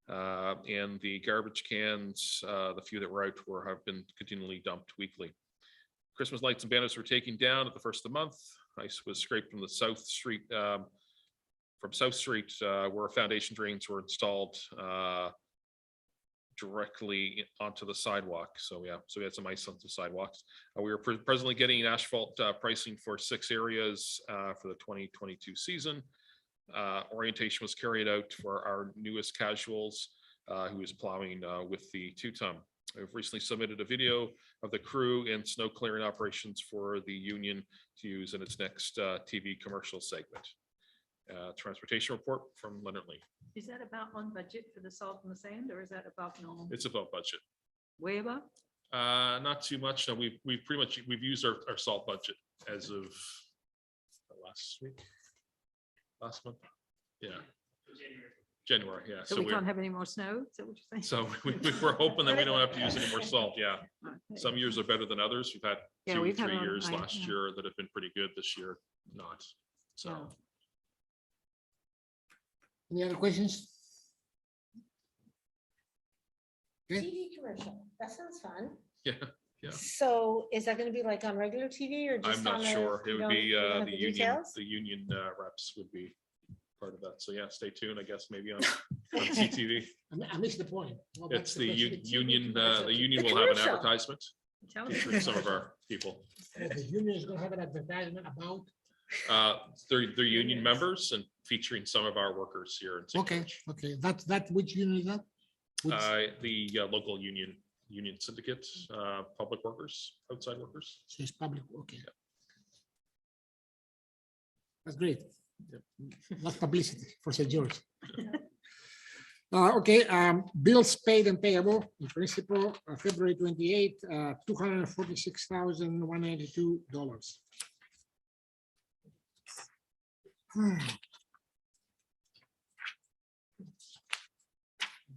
And the garbage cans, the few that were out have been continually dumped weekly. Christmas lights and banners were taken down at the first of the month. Ice was scraped from the South Street, where foundation drains were installed directly onto the sidewalk. So yeah, so we had some ice on the sidewalks. We are presently getting asphalt pricing for 6 areas for the 2022 season. Orientation was carried out for our newest casuals who is plowing with the 2 ton. We've recently submitted a video of the crew and snow clearing operations for the union to use in its next TV commercial segment. Transportation report from Leonard Lee. Is that about on budget for the salt and the sand, or is that above normal? It's above budget. Way above? Not too much. No, we've pretty much used our salt budget as of last month. Yeah. January, yeah. So we can't have any more snow? Is that what you're saying? So we're hoping that we don't have to use any more salt. Yeah. Some years are better than others. We've had 2 or 3 years last year that have been pretty good. This year, not. So. Yeah. Any other questions? Okay. TV commercial, that sounds fun. Yeah, yeah. So is that gonna be like on regular TV or just I'm not on sure. It would be you don't have the the union. details? The union reps would be part of that. So yeah, stay tuned. I guess maybe on CTV. I missed the point. Well, It's that's the question. union. commercial. The union The will have an commercial. advertisement Television. featuring some of our people. Oh, the union is going to have an advertisement about. They're union members and featuring some of our workers here in St. Okay, George. okay. That which union is that? Which- The local union syndicate, public workers, outside workers. So it's public, okay. That's great. That's publicity for St. George. Okay, bills paid and payable in principle, February 28, $246,182.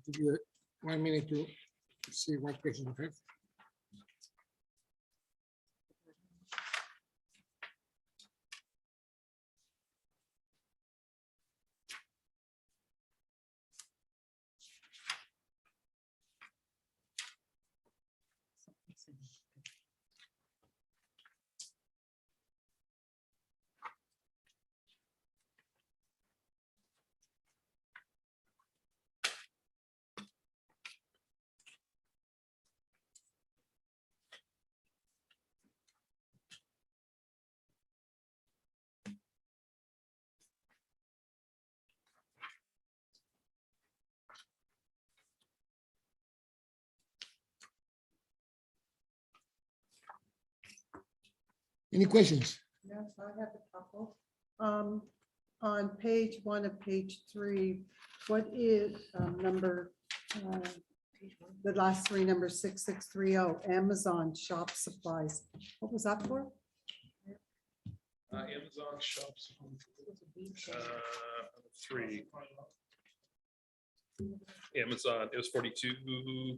Give you 1 minute to see what questions you have. Any questions? Yes, I have a couple. On page 1 of page 3, what is number, the last 3 numbers, 6630, Amazon shop supplies? What was that for? Amazon shops. 3. Amazon, it was 42.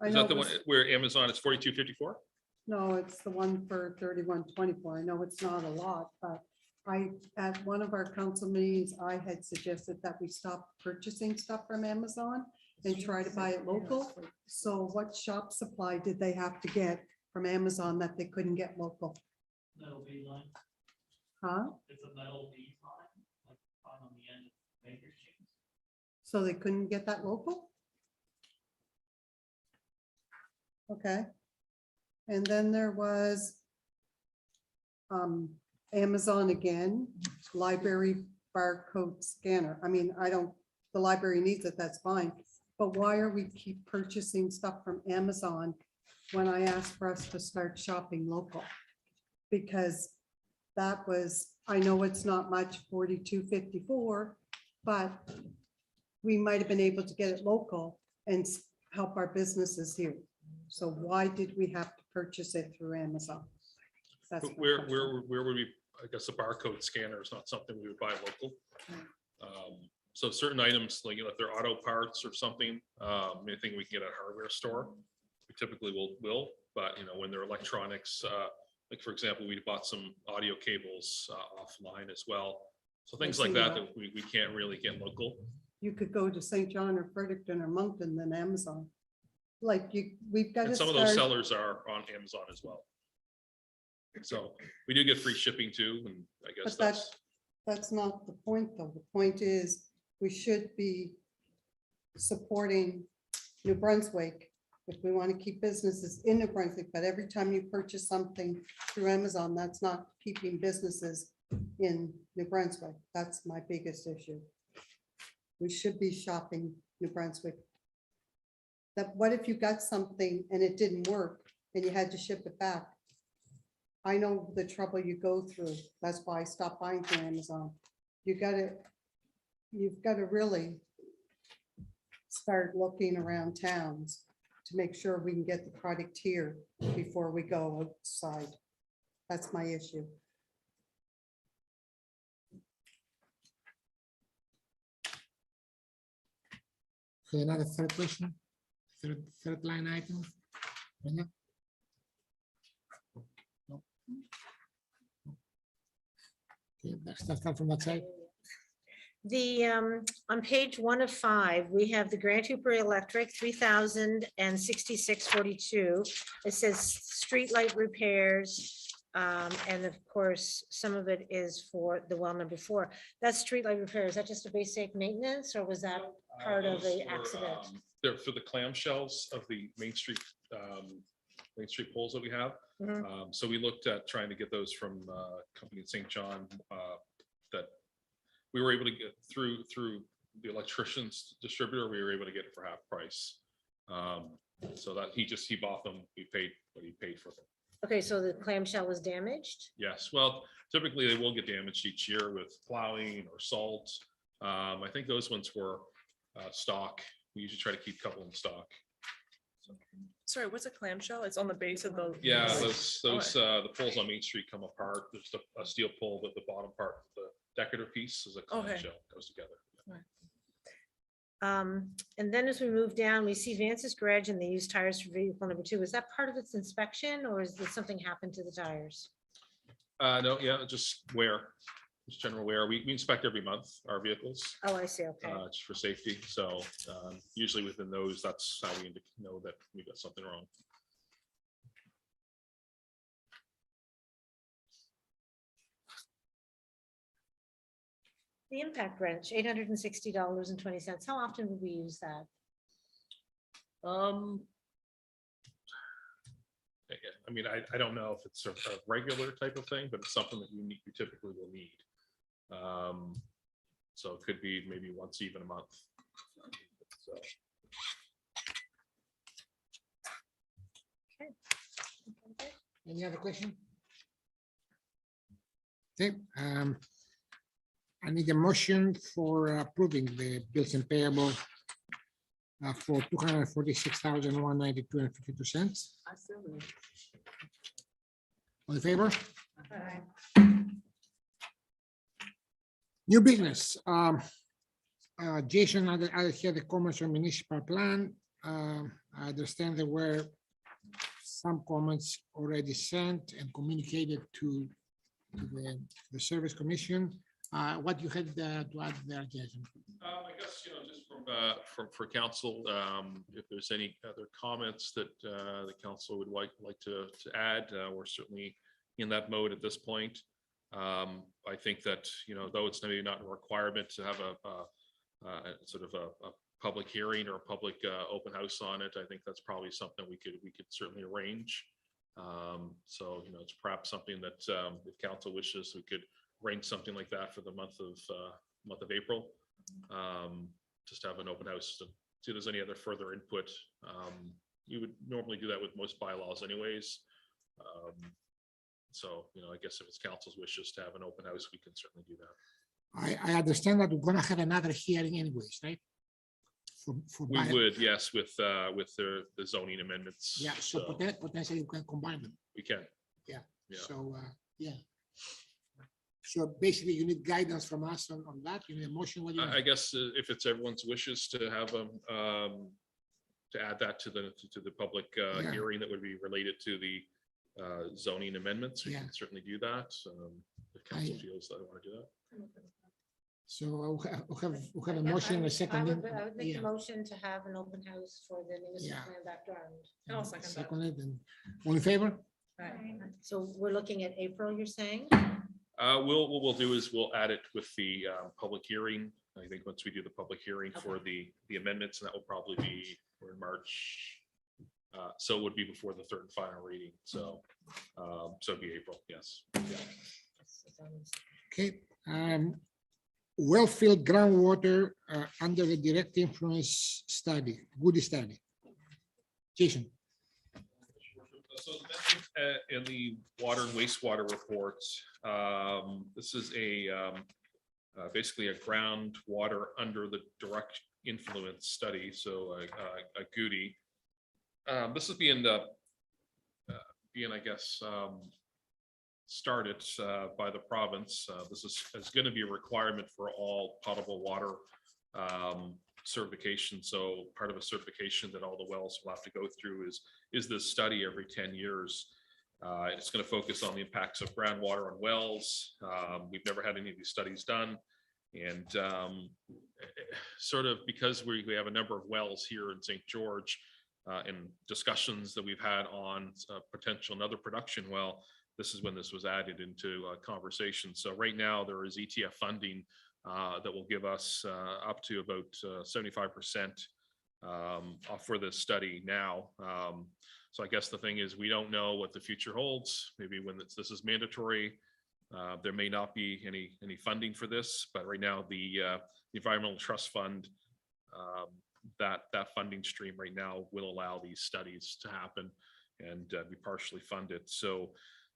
I Is know that the it one was- where Amazon is 42.54? No, it's the one for 3124. I know it's not a lot, but at one of our council meetings, I had suggested that we stop purchasing stuff from Amazon and try to buy it local. So what shop supply did they have to get from Amazon that they couldn't get local? Metal bead line. Huh? It's a metal bead line, like on the end of paper machines. So they couldn't get that local? Okay. And then there was Amazon again, library barcode scanner. I mean, the library needs it, that's fine. But why are we keep purchasing stuff from Amazon when I asked for us to start shopping local? Because that was, I know it's not much, 42.54, but we might have been able to get it local and help our businesses here. So why did we have to purchase it through Amazon? That's my Where question. would we, I guess a barcode scanner is not something we would buy local. So certain items, like, if they're auto parts or something, anything we can get at a hardware store, we typically will, but when they're electronics, like for example, we bought some audio cables offline as well. So things like seen that, that. that we can't really get local. You could go to St. John or Fredericton or Moncton than Amazon. Like we've got to And some of those start, sellers are on Amazon as well. So we do get free shipping too, and I guess but that's not the point though. The point is we should be supporting New Brunswick if we want to keep businesses in New Brunswick, but every time you purchase something through Amazon, that's not keeping businesses in New Brunswick. That's my biggest issue. We should be shopping New Brunswick. That what if you got something and it didn't work and you had to ship it back? I know the trouble you go through. That's why I stopped buying from Amazon. You've got to really start looking around towns to make sure we can get the product here before we go outside. That's my issue. Okay, another third question, third line item. Brenda? No. Okay, let's start from that side. On page 1 of 5, we have the Grand Cooper Electric, 3,066.42. It says streetlight repairs. And of course, some of it is for the well number 4. That's streetlight repairs. Is that just a basic maintenance or was that part of Those the were, accident? They're for the clamshells of the Main Street poles that we have. Mhm. So we looked at trying to get those from a company in St. John that we were able to get through the electrician's distributor. We were able to get it for half price. So that he bought them. We paid what he paid for them. Okay, so the clamshell was damaged? Yes, well, typically they will get damaged each year with plowing or salt. I think those ones were stock. We usually try to keep a couple in stock. Sorry, what's a clamshell? It's on the base of the. Yeah, those the poles on Main Street come apart. There's a steel pole, but the bottom part, the decorative piece is a clamshell, goes together. And then as we move down, we see Vance's Garage and they use tires for vehicle number 2. Is that part of its inspection or is there something happened to the tires? No, yeah, just wear, just general wear. We inspect every month our vehicles, Oh, I see, okay. just for safety. So usually within those, that's how we know that we got something wrong. The impact wrench, $860.20. How often would we use that? I mean, I don't know if it's a regular type of thing, but it's something that you typically will need. So it could be maybe once even a month. So. Any other question? Okay, I need a motion for approving the bills and payable for $246,192.52. I still believe. All in favor? New business. Jason, I had the comments on municipal plan. I understand there were some comments already sent and communicated to the Service Commission. What you had to add there, Jason? I guess, just for council, if there's any other comments that the council would like to add, we're certainly in that mode at this point. I think that, though it's maybe not a requirement to have a sort of a public hearing or a public open house on it, I think that's probably something we could certainly arrange. So, it's perhaps something that if council wishes, we could arrange something like that for the month of April. Just have an open house to see if there's any other further input. You would normally do that with most bylaws anyways. So, I guess if it's council's wishes to have an open house, we can certainly do that. I understand that we're gonna have another hearing anyways, right? We would, yes, with the zoning amendments. Yeah, so potentially you can combine them. We can. Yeah. Yeah. So, yeah. So basically you need guidance from us on that. You need a motion. What do you I want? guess if it's everyone's wishes to have to add that to the public Yeah. hearing that would be related to the zoning amendments, we Yeah. can certainly do that. If council I- feels that I want to do that. So we'll have a motion in a second. I would make Yeah. a motion to have an open house for the municipal Yeah. plan background. I'll second that. Seconded, and all in favor? So we're looking at April, you're saying? What we'll do is we'll add it with the public hearing. I think once we do the public hearing for the amendments, and that will probably be we're in March. So it would be before the third and final reading. So it'd be April, yes. Yeah. Okay. Well-filled groundwater under the direct influence study, Woody study. Jason. So as mentioned, in the water and wastewater reports, this is basically a groundwater under the direct influence study. So a GUDI. This is being I guess, started by the province. This is going to be a requirement for all potable water certification. So part of a certification that all the wells will have to go through is this study every 10 years. It's going to focus on the impacts of groundwater on wells. We've never had any of these studies done. And sort of because we have a number of wells here in St. George, and discussions that we've had on potential another production well, this is when this was added into conversation. So right now there is ETF funding that will give us up to about 75% for this study now. So I guess the thing is, we don't know what the future holds. Maybe when this is mandatory, there may not be any funding for this, but right now the Environmental Trust Fund, that funding stream right now will allow these studies to happen and be partially funded. So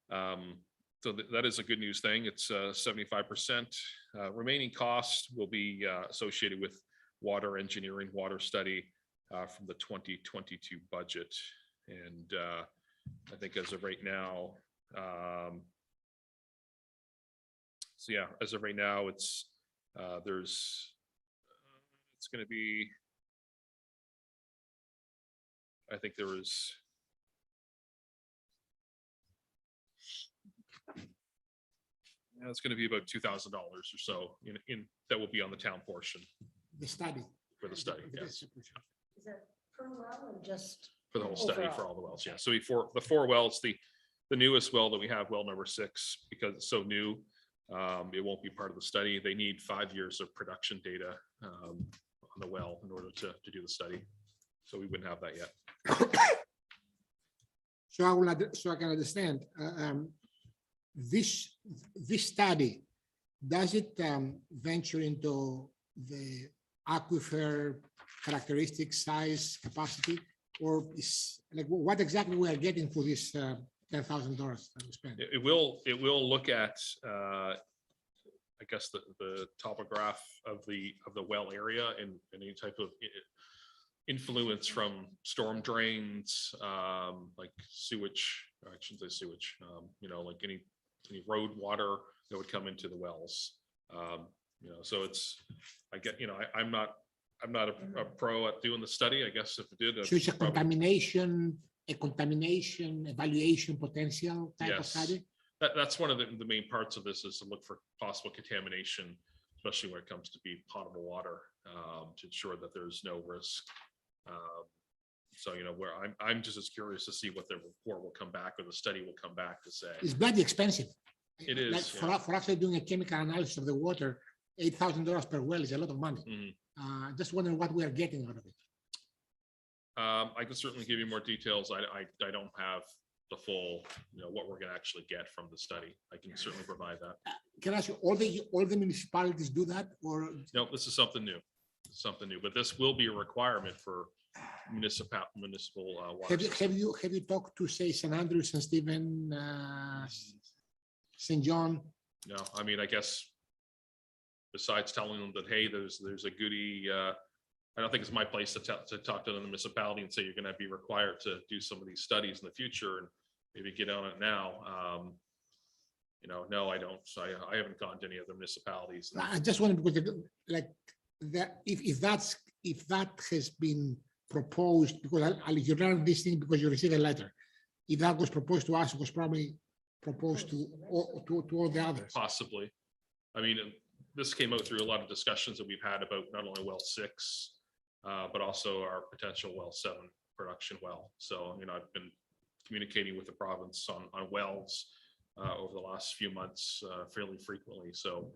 that is a good news thing. It's 75%. Remaining costs will be associated with water engineering, water study from the 2022 budget. And I think as of right now, so yeah, as of right now, it's going to be, I think there was, it's going to be about $2,000 or so in that will be on the town portion The study. for the study. Yes, Is that per well or just? for the whole study for Overall. all the wells. Yeah. So before the 4 wells, the newest well that we have, well number 6, because it's so new, it won't be part of the study. They need 5 years of production data on the well in order to do the study. So we wouldn't have that yet. So I can understand, this study, does it venture into the aquifer characteristic, size, capacity, or is like what exactly we are getting for this $10,000 that we spent. It will look at, I guess, the topograph of the well area and any type of influence from storm drains, like sewage, I shouldn't say sewage, like any road water that would come into the wells. So it's, I'm not a pro at doing the study, I guess if it did. So it's a probably- contamination evaluation potential type of Yes. study. That's one of the main parts of this is to look for possible contamination, especially when it comes to be potable water, to ensure that there's no risk. So, where I'm just as curious to see what the report will come back or the study will come back to say. It's bloody expensive. It is, Like yeah. for actually doing a chemical analysis of the water, $8,000 per well is a lot of money. Mhm. Just wondering what we are getting out of it. I can certainly give you more details. I don't have the full, what we're gonna actually get from the study. I can certainly provide that. Can I ask you, all the municipalities do that, or No, this is something new. Something new, but this will be a requirement for municipal water. have you talked to, say, St. Andrews and Stephen, St. John? No, I mean, I guess besides telling them that, hey, there's a goodie, I don't think it's my place to talk to the municipality and say you're gonna be required to do some of these studies in the future and maybe get on it now. No, I don't. So I haven't gone to any of the municipalities. I just wonder because like that, if that has been proposed, because you learned this thing because you received a letter. If that was proposed to us, it was probably proposed to all the others. Possibly. I mean, this came out through a lot of discussions that we've had about not only well 6, but also our potential well 7 production well. So, I've been communicating with the province on wells over the last few months fairly frequently. So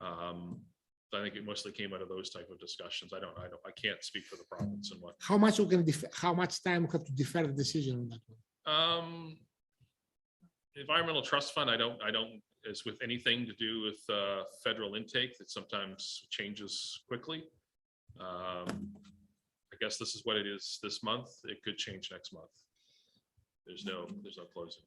I think it mostly came out of those type of discussions. I can't speak for the province and what. How much how much time we have to defer the decision on that one? Environmental trust fund, I don't, as with anything to do with federal intake that sometimes changes quickly. I guess this is what it is this month. It could change next month. There's no closing.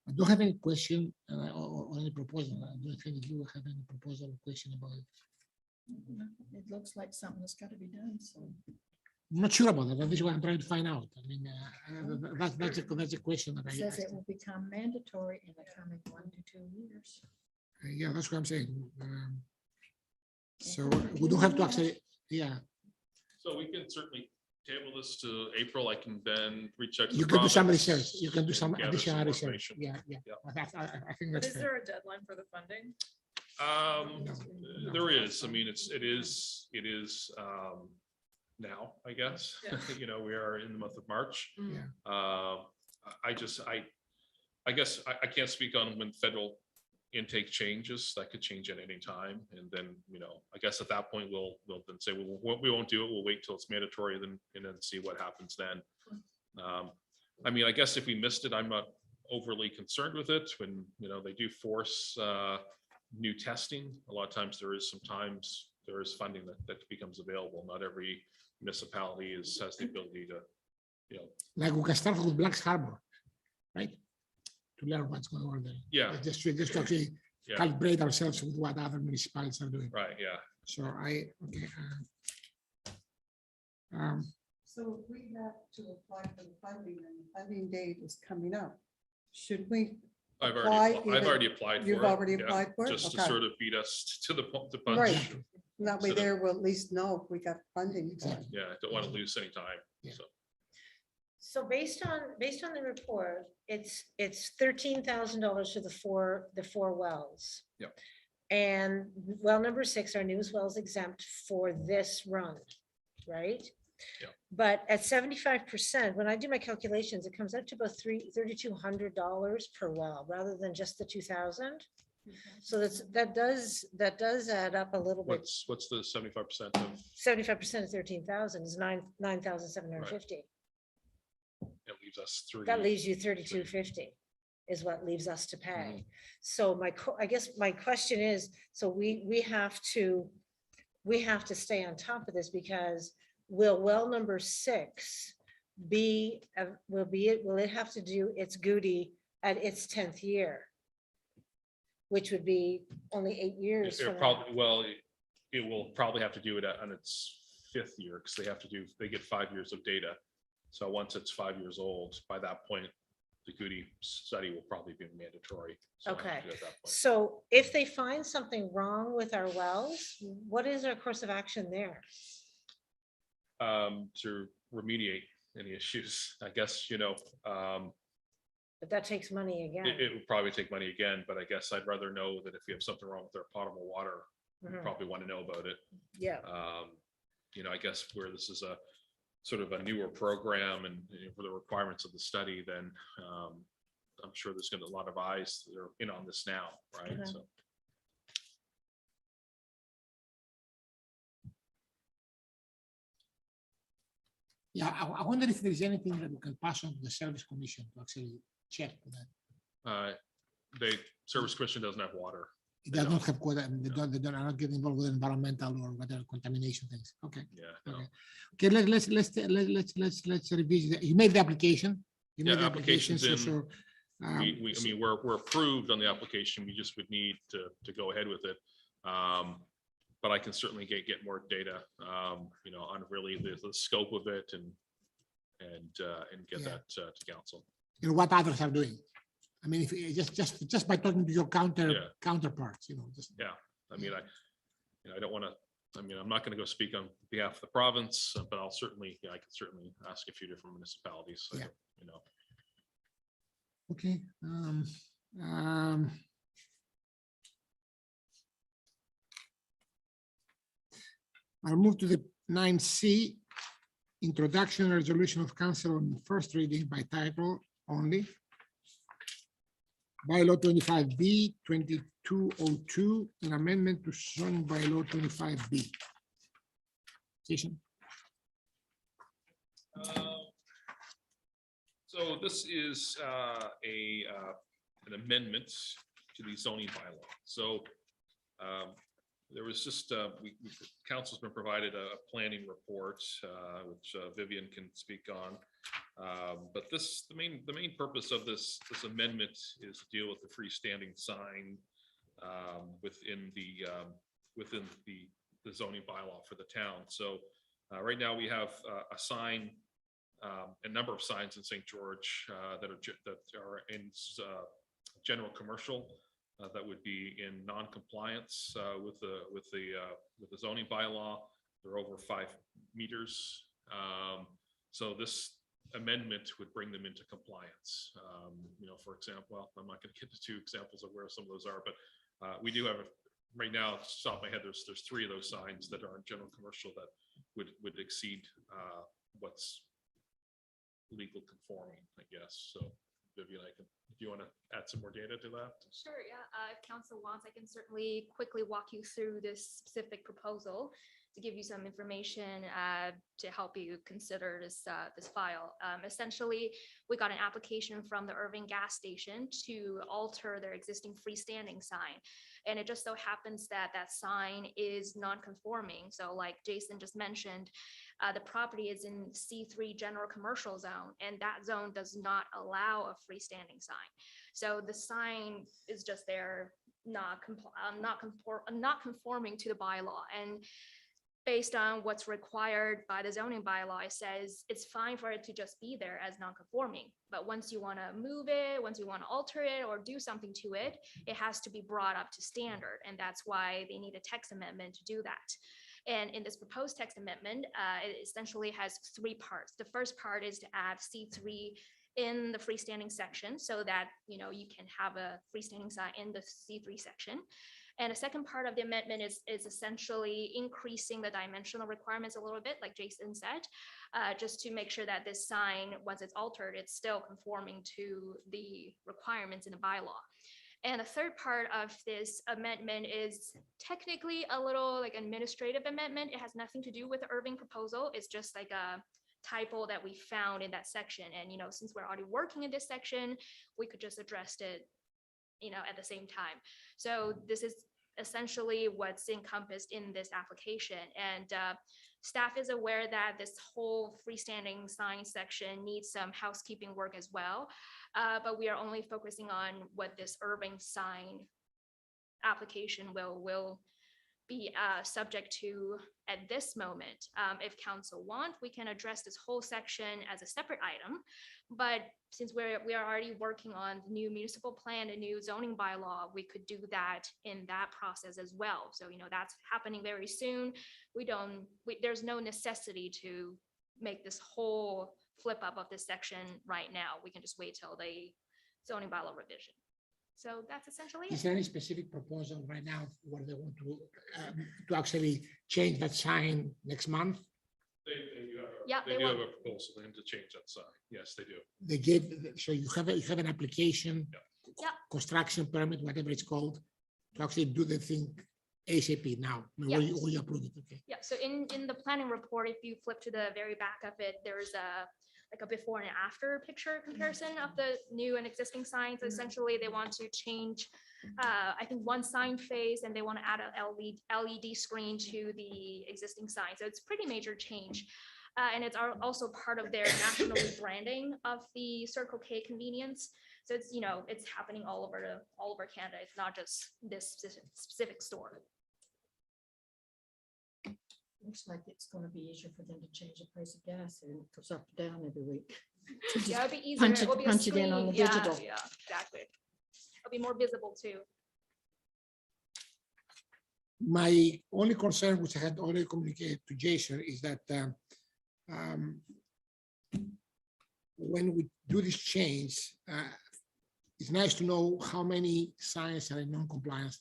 I don't have any question or any proposal. I don't think you have any proposal or question about it. It looks like something that's got to be done, so. I'm not sure about that. That is what I'm trying to find out. I mean, that's a question that I It says asked. it will become mandatory in the coming 1 to 2 years. Yeah, that's what I'm saying. So we don't have to actually, yeah. So we can certainly table this to April. I can then reach out. to You the can do some province research. You can do and some gather additional more research. information. Yeah. Yeah. I think But that's is fair. there a deadline for the funding? No. There is. I mean, it is now, I guess. Yeah. We are in the month of March. Yeah. I guess I can't speak on when federal intake changes. That could change at any time. And then, I guess at that point, we'll then say, we won't do it. We'll wait till it's mandatory and then see what happens then. I mean, I guess if we missed it, I'm not overly concerned with it. When, they do force new testing, a lot of times there is funding that becomes available. Not every municipality has the ability to, Like we can start with Black's Harbor, right? To learn what's going on there. Yeah. Just to actually Yeah. calibrate ourselves with what other municipalities are doing. right, yeah. So okay. So if we have to apply for the funding and the funding date is coming up, should we? I've apply already even- applied for it. You've already yeah, applied for it? Just to Okay. sort of beat us to the punch. Right. That way So that- there, we'll at least know if we got funding. for it. Exactly. Yeah, I don't want to lose any time. Yeah. So, So based on the report, it's $13,000 for the 4 wells. Yep. And well number 6, our newest well is exempt for this run, right? Yep. But at 75%, when I do my calculations, it comes out to about $3,200 per well, rather than just the 2,000. So that does add up a little bit. what's the 75% of, 75% of 13,000 is 9,750. it leaves us 3. That leaves you 3,250 is what leaves us to pay. Mm-hmm. So I guess my question is, so we have to stay on top of this, because well number 6 will it have to do its duty at its 10th year? Which would be only 8 years It from now. probably, well, it will probably have to do it on its 5th year, because they get 5 years of data. So once it's 5 years old, by that point, the Goody study will probably be mandatory. So it'll have to Okay. do it at that point. So if they find something wrong with our wells, what is our course of action there? To remediate any issues, I guess, But that takes money again. it would probably take money again, but I guess I'd rather know that if you have something wrong with our potable water, you Mhm. probably want to know about it. Yeah, I guess where this is a sort of a newer program and for the requirements of the study, then I'm sure there's gonna be a lot of eyes that are in on this now, right? Mhm. So, Yeah, I wonder if there's anything that we can pass on to the Service Commission to actually check that. Service Commission doesn't have water. It They does not don't. have quota, and they don't, are not getting involved with environmental or whatever contamination things. Okay. Yeah. no. Okay. Okay, let's revisit that. You made the application. You Yeah, made the application, application's so, in. so. I mean, we're approved on the application. We just would need to go ahead with it. But I can certainly get more data, on really the scope of it and get Yeah. that to council. You know, what others are doing. I mean, if you just by talking to your Yeah. counterparts, just. I mean, I don't want to, I'm not going to go speak on behalf of the province, but I can certainly ask a few different municipalities. So, Yeah. you know. Okay. I'll move to the 9C, introduction and resolution of council on first reading by title only. Bylaw 25B, 2202, an amendment to zoning bylaw 25B. Jason? So this is an amendment to the zoning bylaw. So there was just, council's been provided a planning report, which Vivian can speak on. But the main purpose of this amendment is to deal with the freestanding sign within the zoning bylaw for the town. So right now we have a sign, a number of signs in St. George that are in general commercial that would be in non-compliance with the zoning bylaw. They're over 5 meters. So this amendment would bring them into compliance. For example, well, I'm not going to get to 2 examples of where some of those are, but we do have right now, off the top of my head, there's 3 of those signs that are in general commercial that would exceed what's legal conforming, I guess. So Vivian, if you want to add some more data to that. Sure, yeah. If council wants, I can certainly quickly walk you through this specific proposal to give you some information to help you consider this file. Essentially, we got an application from the Irving gas station to alter their existing freestanding sign. And it just so happens that that sign is non-conforming. So like Jason just mentioned, the property is in C3 general commercial zone, and that zone does not allow a freestanding sign. So the sign is just there, not conforming to the bylaw. And based on what's required by the zoning bylaw, it says it's fine for it to just be there as non-conforming. But once you want to move it, once you want to alter it or do something to it, it has to be brought up to standard. And that's why they need a text amendment to do that. And in this proposed text amendment, it essentially has 3 parts. The first part is to add C3 in the freestanding section so that, you can have a freestanding sign in the C3 section. And the second part of the amendment is essentially increasing the dimensional requirements a little bit, like Jason said, just to make sure that this sign, once it's altered, it's still conforming to the requirements in the bylaw. And the third part of this amendment is technically a little like administrative amendment. It has nothing to do with the Irving proposal. It's just like a typo that we found in that section. And, since we're already working in this section, we could just address it, at the same time. So this is essentially what's encompassed in this application. And staff is aware that this whole freestanding sign section needs some housekeeping work as well. But we are only focusing on what this urban sign application will be subject to at this moment. If council want, we can address this whole section as a separate item. But since we are already working on the new municipal plan, a new zoning bylaw, we could do that in that process as well. So, that's happening very soon. There's no necessity to make this whole flip up of this section right now. We can just wait till the zoning bylaw revision. So that's essentially Is it. there any specific proposal right now where they want to actually change that sign next month? They do have Yeah, they they do have want- a proposal in to change that sign. Yes, they do. They gave, so you have an application, Yeah. construction permit, whatever it's called, to actually do the thing ASAP now. I mean, Yeah. will you approve it? Okay. Yeah, so in the planning report, if you flip to the very back of it, there's a before and after picture comparison of the new and existing signs. Essentially, they want to change, I think, one sign face, and they want to add a LED screen to the existing sign. So it's pretty major change. And it's also part of their national branding of the Circle K convenience. So it's, it's happening all over Canada. It's not just this specific store. Looks like it's gonna be easier for them to change the price of gas and it goes up and down every week. Yeah, it'd be easier. Punch it- It will be a punch it in on the screen. Yeah, digital. Yeah, exactly. It'll be more visible too. My only concern, which I had already communicated to Jason, is that when we do this change, it's nice to know how many signs are in non-compliance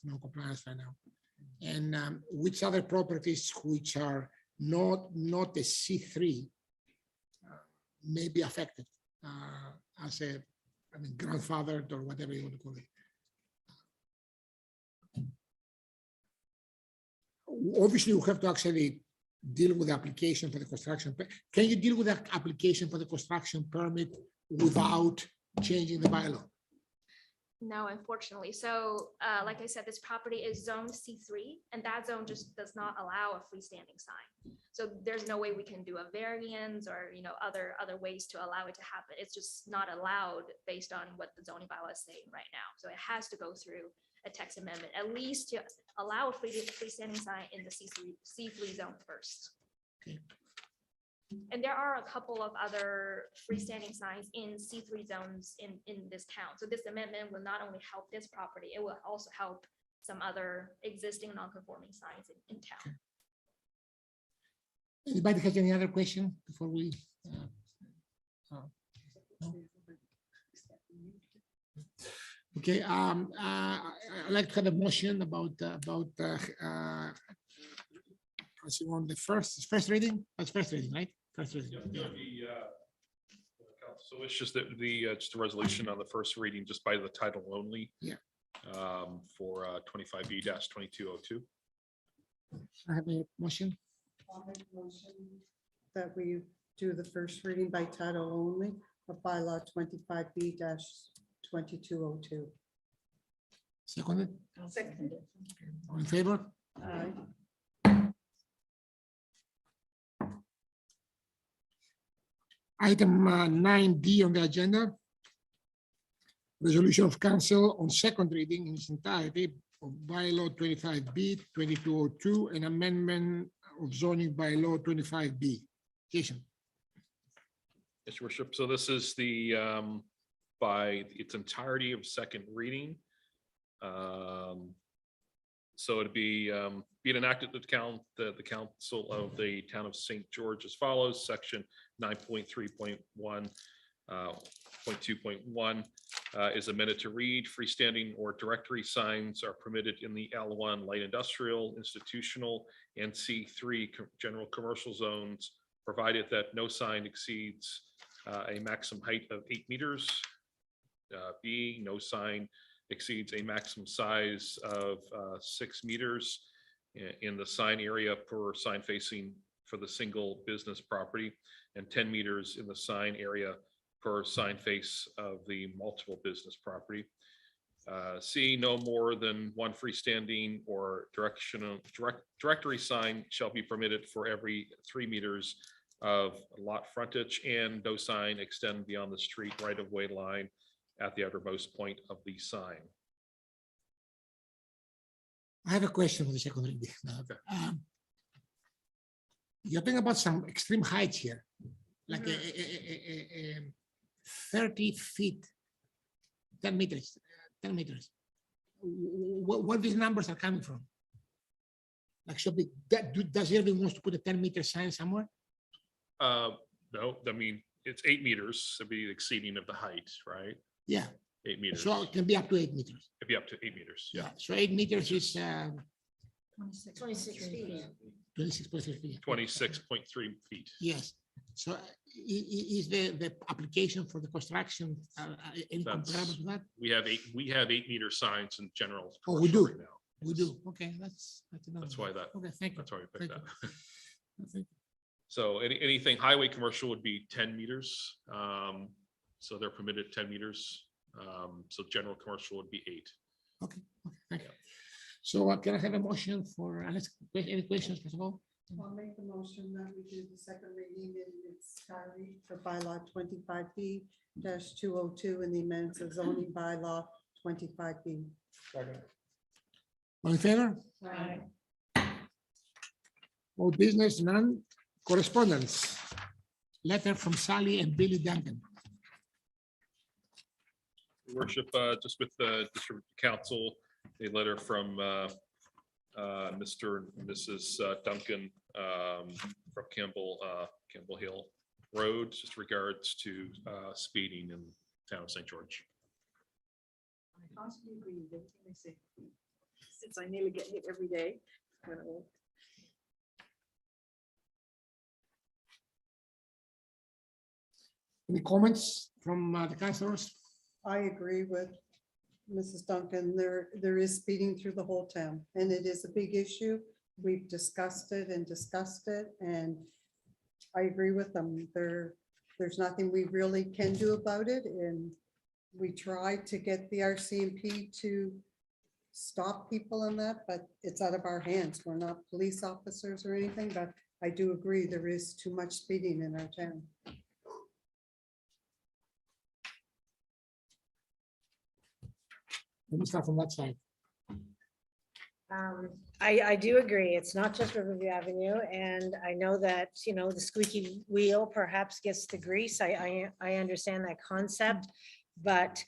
right now. And which other properties which are not a C3 may be affected as grandfathered or whatever you want to call it. Obviously, you have to actually deal with the application for the construction. Can you deal with the application for the construction permit without changing the bylaw? No, unfortunately. So, like I said, this property is zoned C3, and that zone just does not allow a freestanding sign. So there's no way we can do a variance or, other ways to allow it to happen. It's just not allowed based on what the zoning bylaw is saying right now. So it has to go through a text amendment, at least to allow a freestanding sign in the C3 zone first. Okay. And there are a couple of other freestanding signs in C3 zones in this town. So this amendment will not only help this property, it will also help some other existing non-conforming signs in town. Anybody has any other question before we? No? Okay, I'd like to have a motion about on the first reading. That's first reading, right? First reading. Yeah. So it's just that just a resolution on the first reading, just by the title only. Yeah. For 25B-2202. I have a motion. I'll make a motion that we do the first reading by title only of bylaw 25B-2202. Seconded. I'll second it. All in favor? Aye. Item 9D on the agenda. Resolution of council on second reading in its entirety of bylaw 25B 2202 and amendment of zoning bylaw 25B. Jason. Yes, Your Worship. So this is the, by its entirety of second reading. So it'd be enacted the council of the town of St. George as follows, section 9.3.1, 0.2.1 is amended to read: freestanding or directory signs are permitted in the L1 light industrial, institutional, and C3 general commercial zones, provided that no sign exceeds a maximum height of 8 meters. B, no sign exceeds a maximum size of 6 meters in the sign area per sign facing for the single business property, and 10 meters in the sign area per sign face of the multiple business property. C, no more than one freestanding or directory sign shall be permitted for every 3 meters of lot frontage, and no sign extend beyond the street right-of-way line at the outermost point of the sign. I have a question for the second reading. You're talking about some extreme heights here, like 30 feet, 10 meters, 10 meters. Where these numbers are coming from? Like, should be, does everyone wants to put a 10-meter sign somewhere? No, I mean, it's 8 meters, it'd be exceeding of the height, right? Yeah, 8 meters. so it can be up to 8 meters. It'd be up to 8 meters. Yeah, so 8 meters is 26 feet. 26.3 feet. 26.3 feet. Yes, so is the application for the construction any That's- comparable to that? We have 8-meter signs in general. Oh, we commercial do? right now. We do, okay, that's enough. That's why that, Okay, thank you. that's why we Thank picked you. that. Thank you. So anything highway commercial would be 10 meters. So they're permitted 10 meters. So general commercial would be 8. Okay, thank you. So can I have a motion for, any questions, first of all? I'll make the motion that we do the second reading in its entirety for bylaw 25B-202 in the amendments of zoning bylaw 25B. All in favor? All business, none. Correspondence. Letter from Sally and Billy Duncan. Your Worship, just with the district council, a letter from Mr. and Mrs. Duncan from Campbell Hill Road, just regards to speeding in town of St. George. I constantly agree with everything they say. Since I nearly get hit every day. when I walk. Any comments from the councilors? I agree with Mrs. Duncan. There is speeding through the whole town, and it is a big issue. We've discussed it, and I agree with them. There's nothing we really can do about it, and we tried to get the RCMP to stop people in that, but it's out of our hands. We're not police officers or anything, but I do agree there is too much speeding in our town. Let me start from that side. I do agree. It's not just Riverview Avenue, and I know that, the squeaky wheel perhaps gets the grease. I understand that concept, but,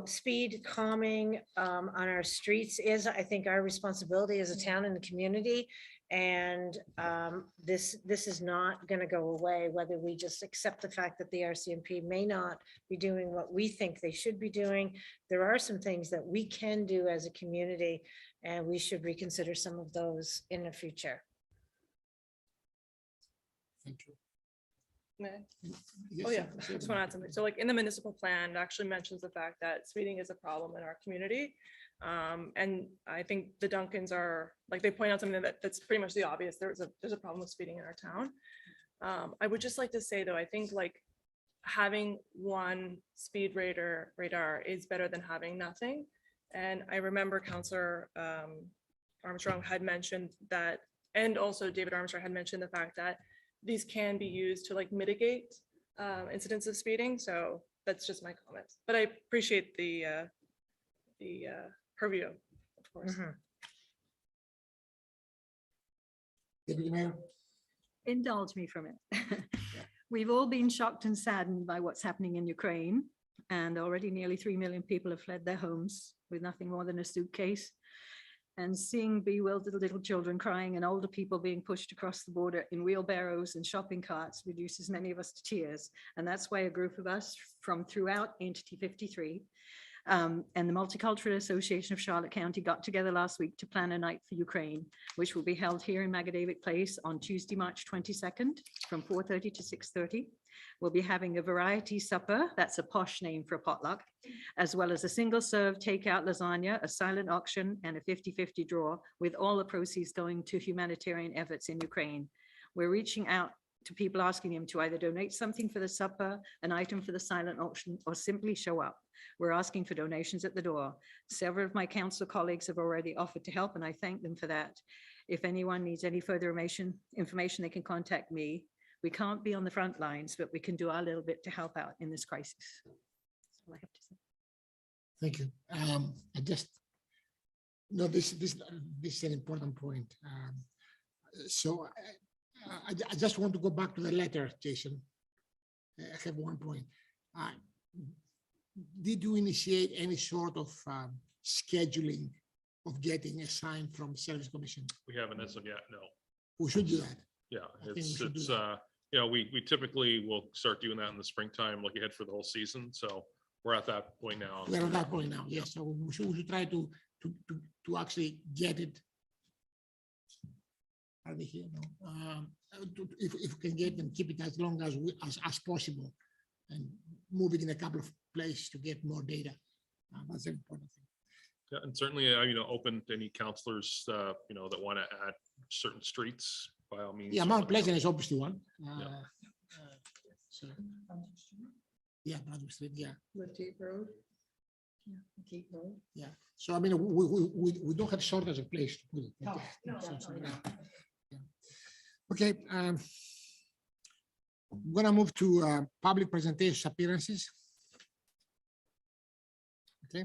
speed calming on our streets is, I think, our responsibility as a town and the community. And this is not going to go away, whether we just accept the fact that the RCMP may not be doing what we think they should be doing. There are some things that we can do as a community, and we should reconsider some of those in the future. Thank you. Oh, yeah, I just want to add something. So like in the municipal plan, it actually mentions the fact that speeding is a problem in our community. And I think the Duncans are, like, they point out something that's pretty much the obvious. There's a problem with speeding in our town. I would just like to say though, I think like having one speed radar is better than having nothing. And I remember Councillor Armstrong had mentioned that, and also David Armstrong had mentioned the fact that these can be used to like mitigate incidents of speeding. So that's just my comments, but I appreciate the purview, of course. Deputy Mayor? Indulge me from it. We've all been shocked and saddened by what's happening in Ukraine, and already nearly 3 million people have fled their homes with nothing more than a suitcase. And seeing bewildered little children crying and older people being pushed across the border in wheelbarrows and shopping carts reduces many of us to tears. And that's why a group of us from throughout Entity 53 and the Multicultural Association of Charlotte County got together last week to plan a night for Ukraine, which will be held here in Magadavic Place on Tuesday, March 22nd from 4:30 to 6:30. We'll be having a variety supper, that's a posh name for a potluck, as well as a single serve takeout lasagna, a silent auction, and a 50-50 draw, with all the proceeds going to humanitarian efforts in Ukraine. We're reaching out to people asking him to either donate something for the supper, an item for the silent auction, or simply show up. We're asking for donations at the door. Several of my council colleagues have already offered to help, and I thank them for that. If anyone needs any further information, they can contact me. We can't be on the front lines, but we can do our little bit to help out in this crisis. That's all I have to say. Thank you. I just, no, this is an important point. So I just want to go back to the letter, Jason. I have one point. Did you initiate any sort of scheduling of getting a sign from Service Commission? We haven't as of yet, no. We should do that. Yeah, I think we it's, should do it's, that. you know, we typically will start doing that in the springtime, look ahead for the whole season. So we're at that point now. We're at that point now, yes. So we should try to actually get it. Are they here? No. If we can get them, keep it as long as possible and move it in a couple of places to get more data. That's an important thing. Yeah, and certainly, open to any counselors, that want to add certain streets by all means. Yeah, Mount Pleasant is obviously one. Yeah. So, yeah, Brunswick Street, yeah. Lateef Road. Yeah, so I mean, we don't have shortage of place to put it. No, Yeah. Okay, I'm gonna move to public presentations appearances. Okay.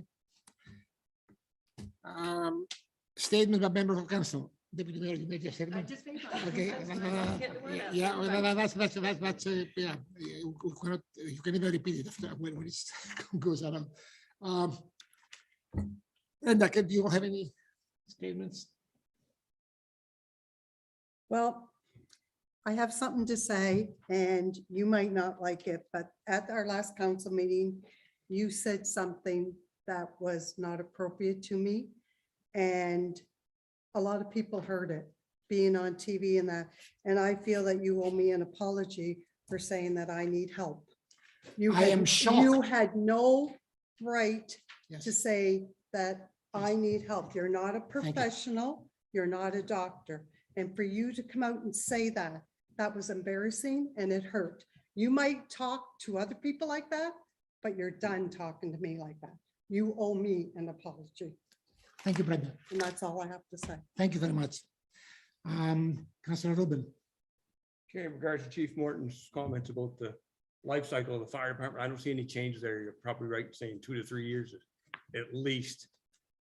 Statement by members of council. Deputy Mayor, you make your statement. Okay. Yeah, well, that's yeah. You can even repeat it after when it goes around. And do you have any statements? Well, I have something to say, and you might not like it, but at our last council meeting, you said something that was not appropriate to me. And a lot of people heard it being on TV and that, and I feel that you owe me an apology for saying that I need help. I am You shocked. had no right Yes. to say that I need help. You're not a professional, you're not a doctor. And for you to come out and say that, that was embarrassing and it hurt. You might talk to other people like that, but you're done talking to me like that. You owe me an apology. Thank you, Brenda. And that's all I have to say. Thank you very much. Councilor Rubin. Okay, in regards to Chief Morton's comments about the life cycle of the fire department, I don't see any change there. You're probably right in saying 2 to 3 years at least.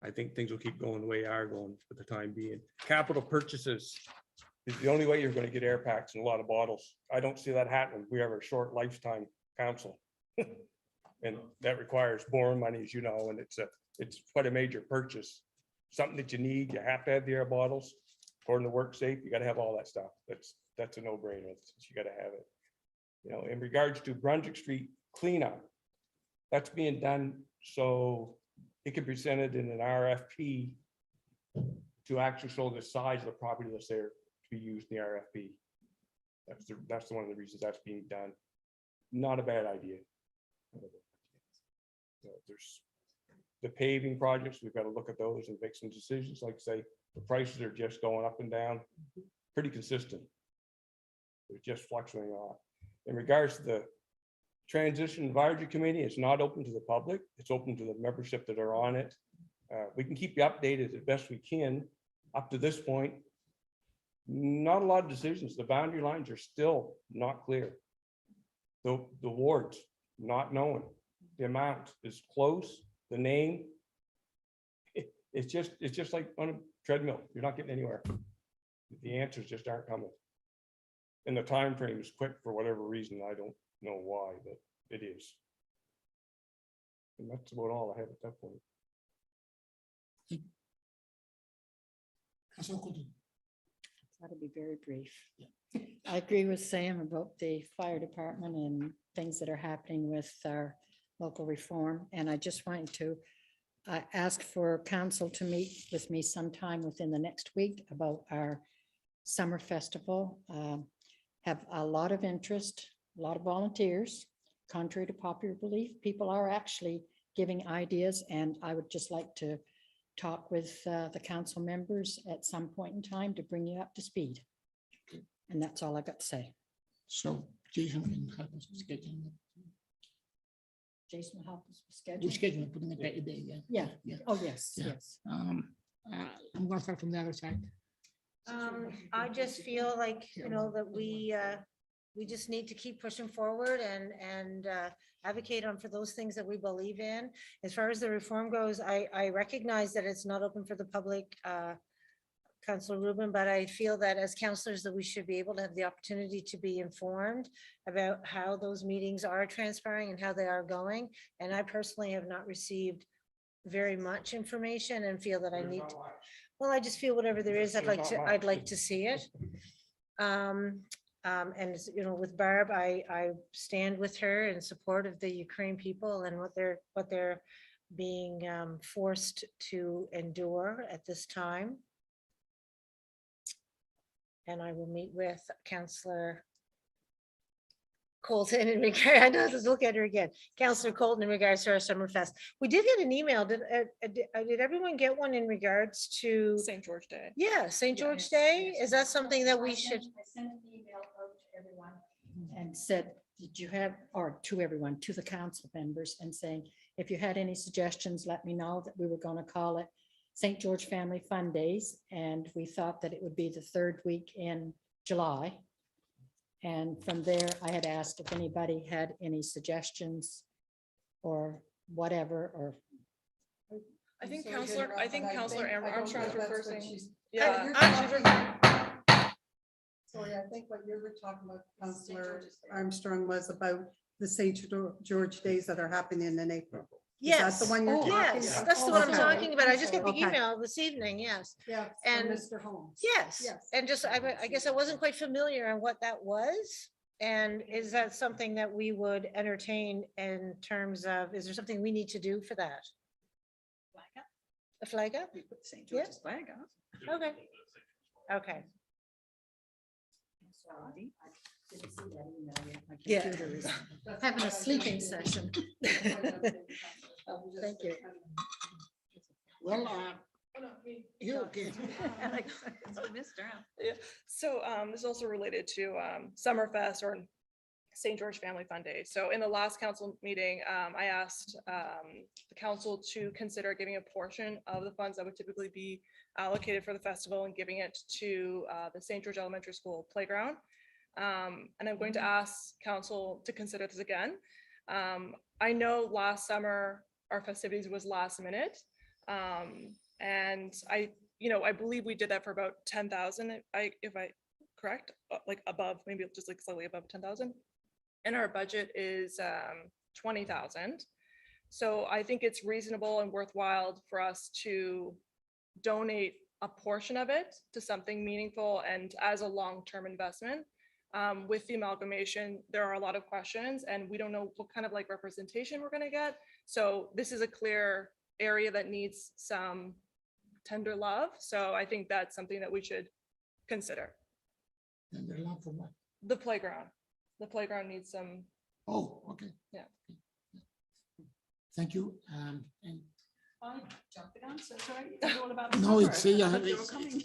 I think things will keep going the way they are going for the time being. Capital purchases is the only way you're going to get air packs and a lot of bottles. I don't see that happening. We have a short lifetime council. And that requires borrowing money, as you know, and it's quite a major purchase. Something that you need, you have to have the air bottles. According to Work Safe, you got to have all that stuff. That's a no-brainer. You got to have it. In regards to Brunswick Street cleanup, that's being done so it can be presented in an RFP to actually show the size of the property that's there to be used in the RFP. That's one of the reasons that's being done. Not a bad idea. There's the paving projects, we've got to look at those and make some decisions. Like I say, the prices are just going up and down, pretty consistent. They're just fluctuating off. In regards to the Transition Advisory Committee, it's not open to the public. It's open to the membership that are on it. We can keep you updated as best we can. Up to this point, not a lot of decisions. The boundary lines are still not clear. The wards, not known. The amount is close. The name, it's just like on a treadmill. You're not getting anywhere. The answers just aren't coming. And the time frame is quick for whatever reason. I don't know why, but it is. And that's about all I have at that point. Councilor Coutu. That'll be very brief. I agree with Sam about the fire department and things that are happening with our local reform. And I just wanted to ask for council to meet with me sometime within the next week about our summer festival. Have a lot of interest, a lot of volunteers, contrary to popular belief. People are actually giving ideas, and I would just like to talk with the council members at some point in time to bring you up to speed. And that's all I got to say. So Jason can help us with scheduling. Jason will help us with We scheduling. schedule, putting a day, yeah. Yeah. Yeah. Oh, yes, Yeah. yes. I'm gonna start from the other side. I just feel like, that we just need to keep pushing forward and advocate on for those things that we believe in. As far as the reform goes, I recognize that it's not open for the public, Councillor Rubin, but I feel that as councillors that we should be able to have the opportunity to be informed about how those meetings are transpiring and how they are going. And I personally have not received very much information and feel that I need to. Well, I just feel whatever there is, I'd like to see it. And, with Barb, I stand with her in support of the Ukraine people and what they're being forced to endure at this time. And I will meet with Councillor Colton in regard, I know, let's look at her again. Councillor Colton in regards to our Summerfest. We did get an email. Did everyone get one in regards to? St. George Day. Yeah, St. Yeah. George Day. Is that something that we I should? sent an email out to everyone and said, did you have, or to everyone, to the council members, and saying, if you had any suggestions, let me know. That we were going to call it St. George Family Fun Days, and we thought that it would be the third week in July. And from there, I had asked if anybody had any suggestions or whatever, or I think I'm sorry to Counselor, I interrupt, think but Counselor I don't Armstrong's think that's what referring. she's- Yeah. You're I- talking- Sorry, I think what you were talking about, Councillor Armstrong, was about the St. George days that are happening in April. Is that Yes. the one you're Oh, talking about? Yes, that's the one I'm Okay. talking about. I just got the Okay. email this evening, yes. Yeah, And- and Mr. Holmes. Yes, Yes. and just, I guess I wasn't quite familiar on what that was. And is that something that we would entertain in terms of, is there something we need to do for that? A flag up? St. Yeah. George's flag up. Okay. Okay. Sorry, I didn't see that email yet. My Yeah. computer is having a sleeping session. Thank you. Well, you okay? Yeah, so this is also related to Summerfest or St. George Family Fun Day. So in the last council meeting, I asked the council to consider giving a portion of the funds that would typically be allocated for the festival and giving it to the St. George Elementary School playground. And I'm going to ask council to consider this again. I know last summer our festivities was last minute. And I believe we did that for about 10,000, if I correct, like above, maybe just like slightly above 10,000. And our budget is 20,000. So I think it's reasonable and worthwhile for us to donate a portion of it to something meaningful and as a long-term investment. With the amalgamation, there are a lot of questions and we don't know what kind of like representation we're going to get. So this is a clear area that needs some tender love. So I think that's something that we should consider. And they're allowed for what? The playground. The playground needs some. Oh, okay. Yeah. Thank you. And I jumped the gun, so sorry. You told me all about the no, summer. it's, I yeah, thought they were it's- coming.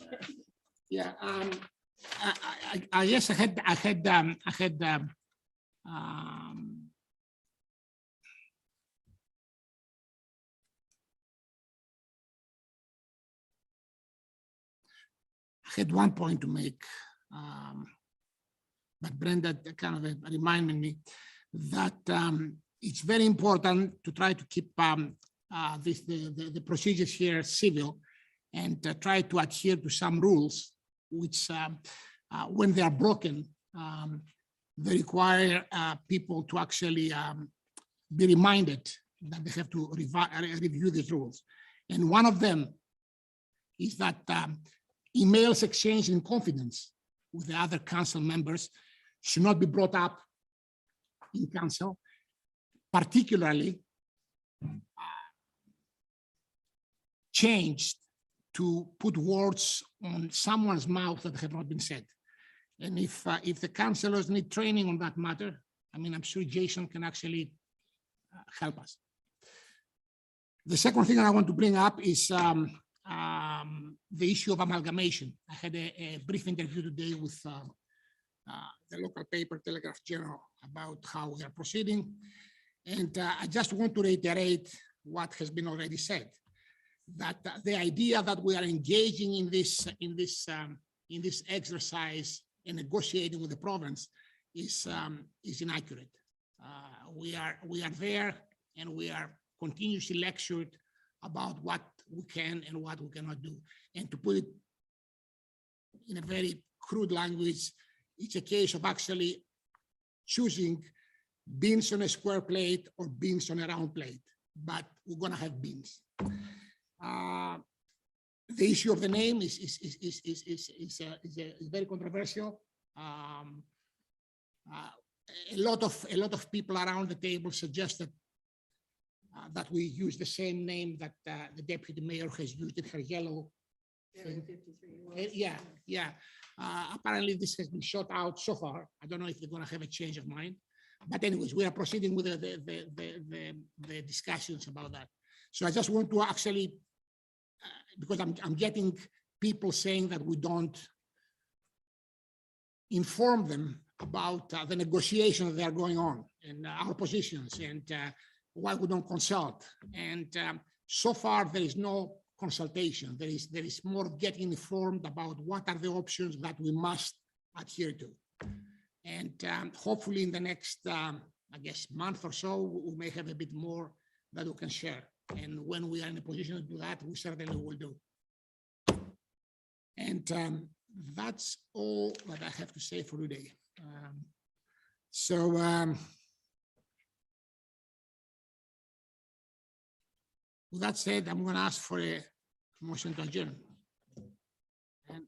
yeah, I yes, I had one point to make, but Brenda kind of reminded me that it's very important to try to keep the procedures here civil and try to adhere to some rules, which when they are broken, they require people to actually be reminded that they have to review these rules. And one of them is that emails exchanged in confidence with the other council members should not be brought up in council, particularly changed to put words on someone's mouth that have not been said. And if the councillors need training on that matter, I mean, I'm sure Jason can actually help us. The second thing I want to bring up is the issue of amalgamation. I had a brief interview today with the local paper, Telegraph Journal, about how we are proceeding. And I just want to reiterate what has been already said, that the idea that we are engaging in this exercise and negotiating with the province is inaccurate. We are there, and we are continuously lectured about what we can and what we cannot do. And to put it in a very crude language, it's a case of actually choosing beans on a square plate or beans on a round plate, but we're gonna have beans. The issue of the name is very controversial. A lot of people around the table suggested that we use the same name that the deputy mayor has used in her yellow thing. Yeah. Apparently this has been shot out so far. I don't know if they're gonna have a change of mind. But anyways, we are proceeding with the discussions about that. So I just want to actually, because I'm getting people saying that we don't inform them about the negotiations that are going on and our positions, and why we don't consult. And so far there is no consultation. There is more getting informed about what are the options that we must adhere to. And hopefully in the next, I guess, month or so, we may have a bit more that we can share. And when we are in a position to do that, we certainly will do. And that's all that I have to say for today. With that said, I'm going to ask for a motion to adjourn. And